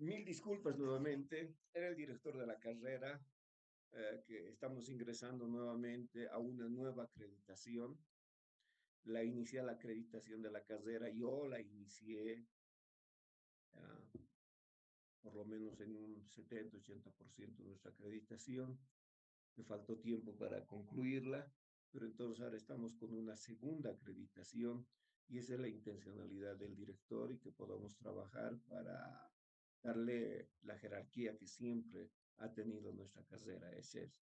Mil disculpas nuevamente. Era el director de la carrera, que estamos ingresando nuevamente a una nueva acreditación. La inicial acreditación de la carrera, yo la inicié ah, por lo menos en un 70-80% de nuestra acreditación. Me faltó tiempo para concluirla, pero entonces ahora estamos con una segunda acreditación y esa es la intencionalidad del director y que podamos trabajar para darle la jerarquía que siempre ha tenido nuestra carrera. Ese es.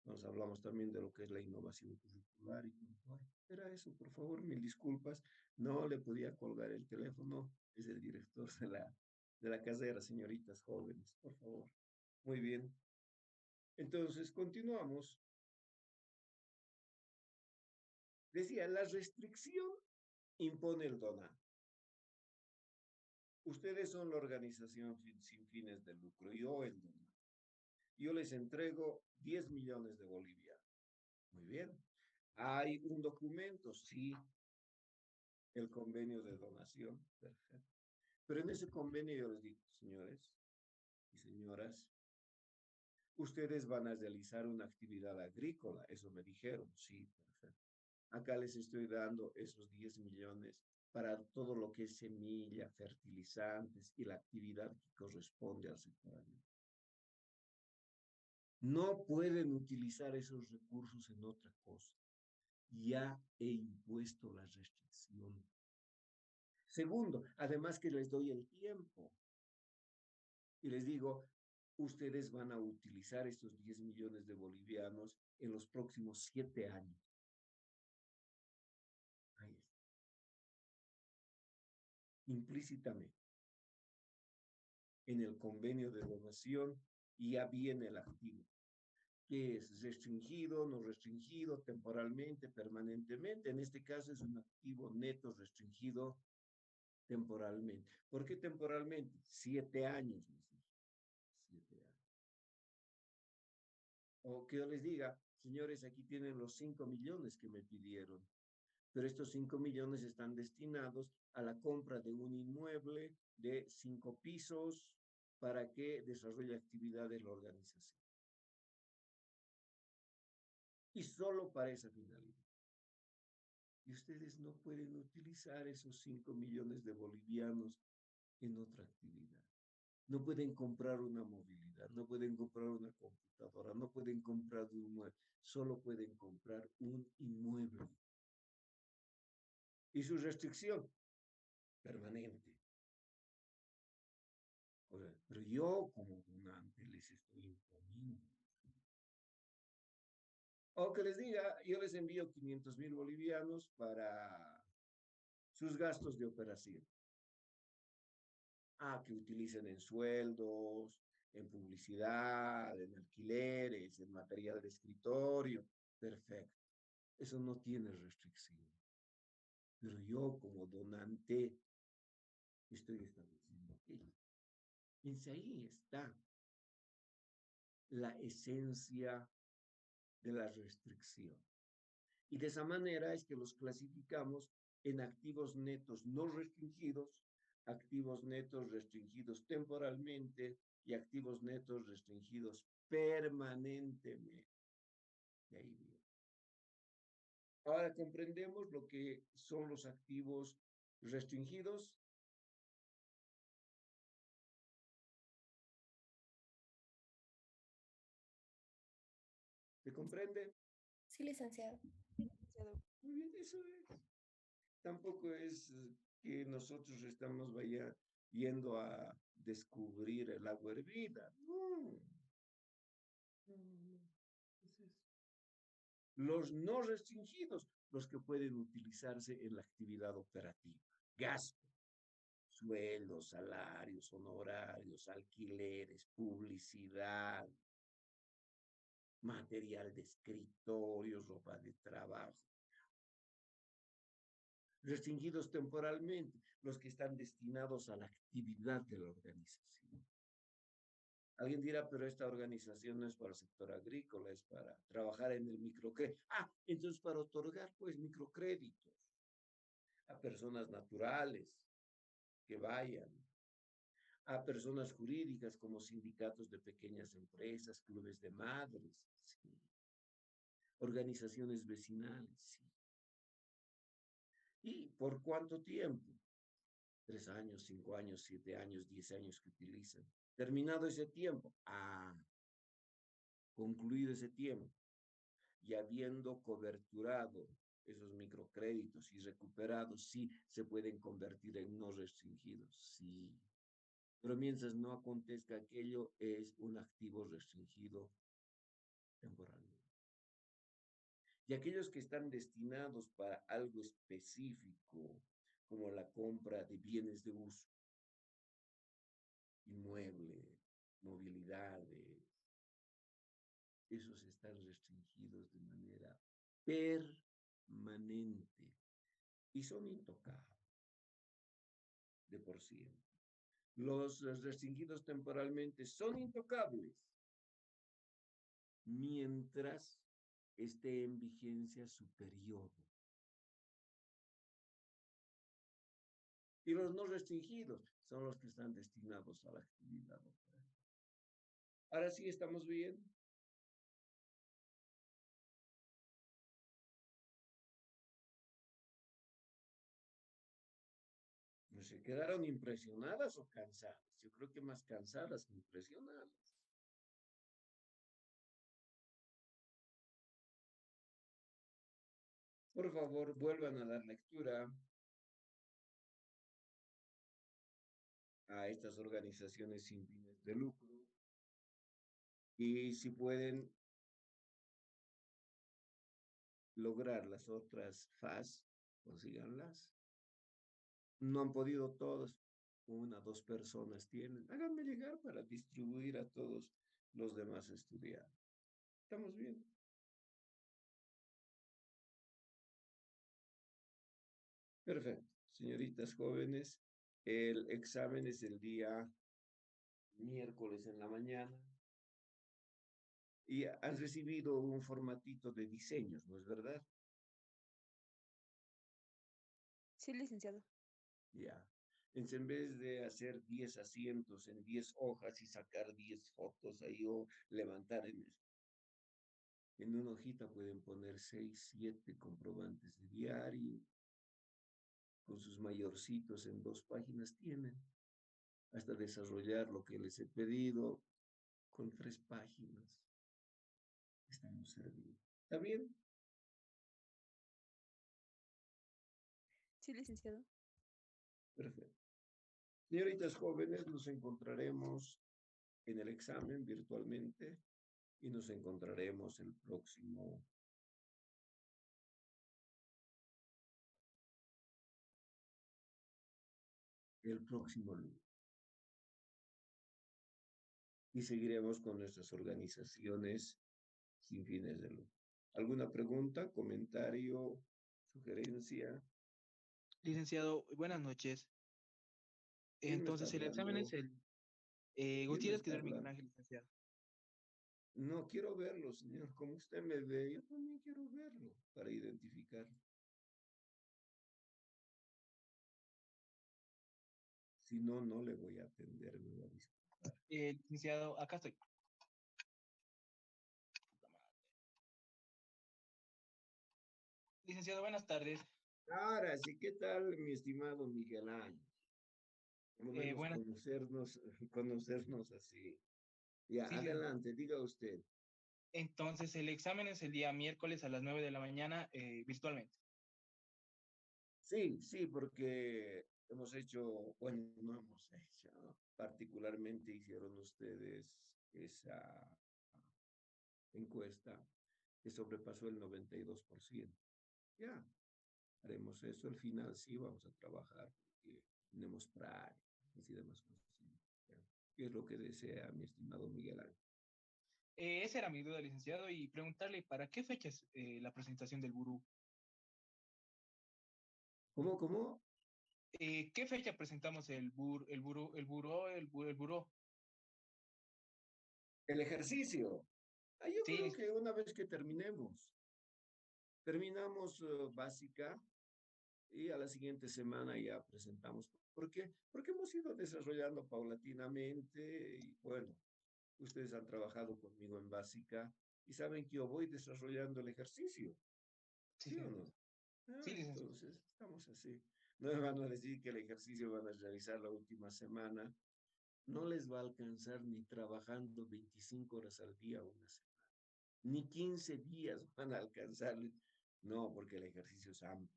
Nos hablamos también de lo que es la innovación curricular y puntual. Era eso, por favor, mil disculpas. No le podía colgar el teléfono. Es el director de la carrera, señoritas jóvenes, por favor. Muy bien. Entonces, continuamos. Decía, la restricción impone el donante. Ustedes son la organización sin fines de lucro, yo el donante. Yo les entrego 10 millones de bolivianos. Muy bien. Hay un documento, sí, el convenio de donación. Perfecto. Pero en ese convenio yo les digo, señores y señoras, ustedes van a realizar una actividad agrícola. Eso me dijeron, sí, perfecto. Acá les estoy dando esos 10 millones para todo lo que es semilla, fertilizantes y la actividad que corresponde al sector agrícola. No pueden utilizar esos recursos en otra cosa. Ya he impuesto la restricción. Segundo, además que les doy el tiempo y les digo, ustedes van a utilizar estos 10 millones de bolivianos en los próximos 7 años. Ahí está. Implícitamente, en el convenio de donación ya viene el activo, que es restringido, no restringido, temporalmente, permanentemente. En este caso es un activo neto restringido temporalmente. ¿Por qué temporalmente? 7 años, les dije. 7 años. O que yo les diga, señores, aquí tienen los 5 millones que me pidieron, pero estos 5 millones están destinados a la compra de un inmueble de 5 pisos para que desarrolle actividad de la organización. Y solo para esa finalidad. Y ustedes no pueden utilizar esos 5 millones de bolivianos en otra actividad. No pueden comprar una movilidad, no pueden comprar una computadora, no pueden comprar un mueble, solo pueden comprar un inmueble. Y su restricción permanente. O sea, pero yo como donante les estoy imponiendo. O que les diga, yo les envío 500.000 bolivianos para sus gastos de operación. Que utilicen en sueldos, en publicidad, en alquileres, en material de escritorio. Perfecto. Eso no tiene restricción. Pero yo como donante estoy estableciendo aquello. Piensa, ahí está la esencia de la restricción. Y de esa manera es que los clasificamos en activos netos no restringidos, activos netos restringidos temporalmente y activos netos restringidos permanentemente. De ahí viene. Ahora comprendemos lo que son los activos restringidos. ¿Se comprende?
Sí, licenciado.
Muy bien, eso es. Tampoco es que nosotros estamos yendo a descubrir el agua hervida. No. Entonces, los no restringidos, los que pueden utilizarse en la actividad operativa. Gasto, sueldos, salarios, honorarios, alquileres, publicidad, material de escritorio, ropa de trabajo. Restringidos temporalmente, los que están destinados a la actividad de la organización. Alguien dirá, pero esta organización no es para el sector agrícola, es para trabajar en el microcrédito. Entonces para otorgar pues microcréditos a personas naturales que vayan a personas jurídicas como sindicatos de pequeñas empresas, clubes de madres, sí, organizaciones vecinales, sí. ¿Y por cuánto tiempo? 3 años, 5 años, 7 años, 10 años que utilizan. Terminado ese tiempo, concluido ese tiempo, y habiendo coberturado esos microcréditos y recuperados, sí, se pueden convertir en no restringidos, sí. Pero mientras no acontezca aquello, es un activo restringido temporalmente. Y aquellos que están destinados para algo específico, como la compra de bienes de uso, inmueble, movilidades, esos están restringidos de manera permanente y son intocables de por siempre. Los restringidos temporalmente son intocables mientras esté en vigencia su periodo. Y los no restringidos son los que están destinados a la actividad operativa. Ahora sí estamos bien. ¿Se quedaron impresionadas o cansadas? Yo creo que más cansadas que impresionadas. Por favor, vuelvan a dar lectura a estas organizaciones sin fines de lucro y si pueden lograr las otras FAS, consíganlas. No han podido todos, una, dos personas tienen. Háganme llegar para distribuir a todos los demás estudiantes. ¿Estamos bien? Perfecto. Señoritas jóvenes, el examen es el día miércoles en la mañana y han recibido un formatito de diseños, ¿no es verdad?
Sí, licenciado.
Ya. Entonces, en vez de hacer 10 asientos en 10 hojas y sacar 10 fotos ahí o levantar en una hojita pueden poner 6, 7 comprobantes de diario, con sus mayorcitos en 2 páginas tienen, hasta desarrollar lo que les he pedido con 3 páginas. Estamos servidos. ¿Está bien?
Sí, licenciado.
Perfecto. Señoritas jóvenes, nos encontraremos en el examen virtualmente y nos encontraremos el próximo lunes. Y seguiremos con nuestras organizaciones sin fines de lucro. ¿Alguna pregunta, comentario, sugerencia?
Licenciado, buenas noches.
¿Quién me está
Entonces, el examen
hablando?
es el
¿Quién me
Gutiérrez
está
Guillermo Miguel
hablando?
Ángel, licenciado.
No quiero verlo, señor. Como usted me ve, yo también quiero verlo para identificarlo. Si no, no le voy a atender, me voy a disculpar.
Licenciado, acá estoy. Licenciado, buenas tardes.
Ahora sí, ¿qué tal, mi estimado Miguel Ángel? Por lo menos
Buenas,
conocernos así. Ya,
sí,
adelante, diga usted.
entonces el examen es el día miércoles a las 9 de la mañana, virtualmente.
Sí, sí, porque hemos hecho, bueno, no hemos hecho, ¿no? Particularmente hicieron ustedes esa encuesta que sobrepasó el 92%. Ya, haremos eso. Al final sí vamos a trabajar porque tenemos prácticas y demás cosas. ¿Ya? ¿Qué es lo que desea mi estimado Miguel Ángel?
Esa era mi duda, licenciado, y preguntarle para qué fecha es la presentación del buró.
¿Cómo?
¿Qué fecha presentamos el buró?
El ejercicio. Yo
Sí,
creo que una vez que terminamos básica y a la siguiente semana ya presentamos ¿Por qué? Porque hemos ido desarrollando paulatinamente y bueno, ustedes han trabajado conmigo en básica y saben que yo voy desarrollando el ejercicio,
Sí,
¿sí o
sí.
no?
Sí, licenciado.
Entonces, estamos así. No me van a decir que el ejercicio van a realizar la última semana. No les va a alcanzar ni trabajando 25 horas al día una semana. Ni 15 días van a alcanzar. No, porque el ejercicio es amplio.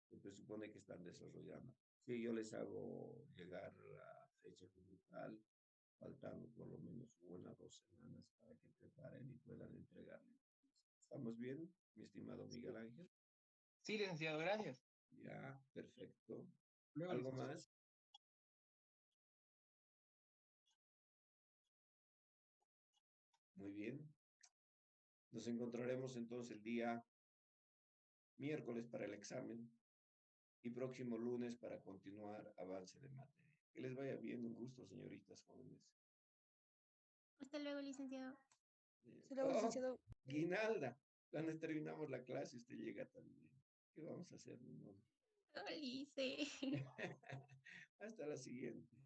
Se presupone que están desarrollando. Sí, yo les hago llegar la fecha como tal, faltando por lo menos 1 o 2 semanas para que preparen y puedan entregarle. ¿Estamos bien, mi estimado Miguel Ángel?
Sí, licenciado, gracias.
Ya, perfecto.
Luego,
¿Algo
licenciado.
más? Muy bien. Nos encontraremos entonces el día miércoles para el examen y próximo lunes para continuar avance de materia. Que les vaya bien, un gusto, señoritas jóvenes.
Hasta luego, licenciado.
Hasta luego,
Oh,
licenciado.
Guinalda, cuando terminamos la clase usted llega también. ¿Qué vamos a hacer, mi amor?
Oh, lice.
Hasta la siguiente.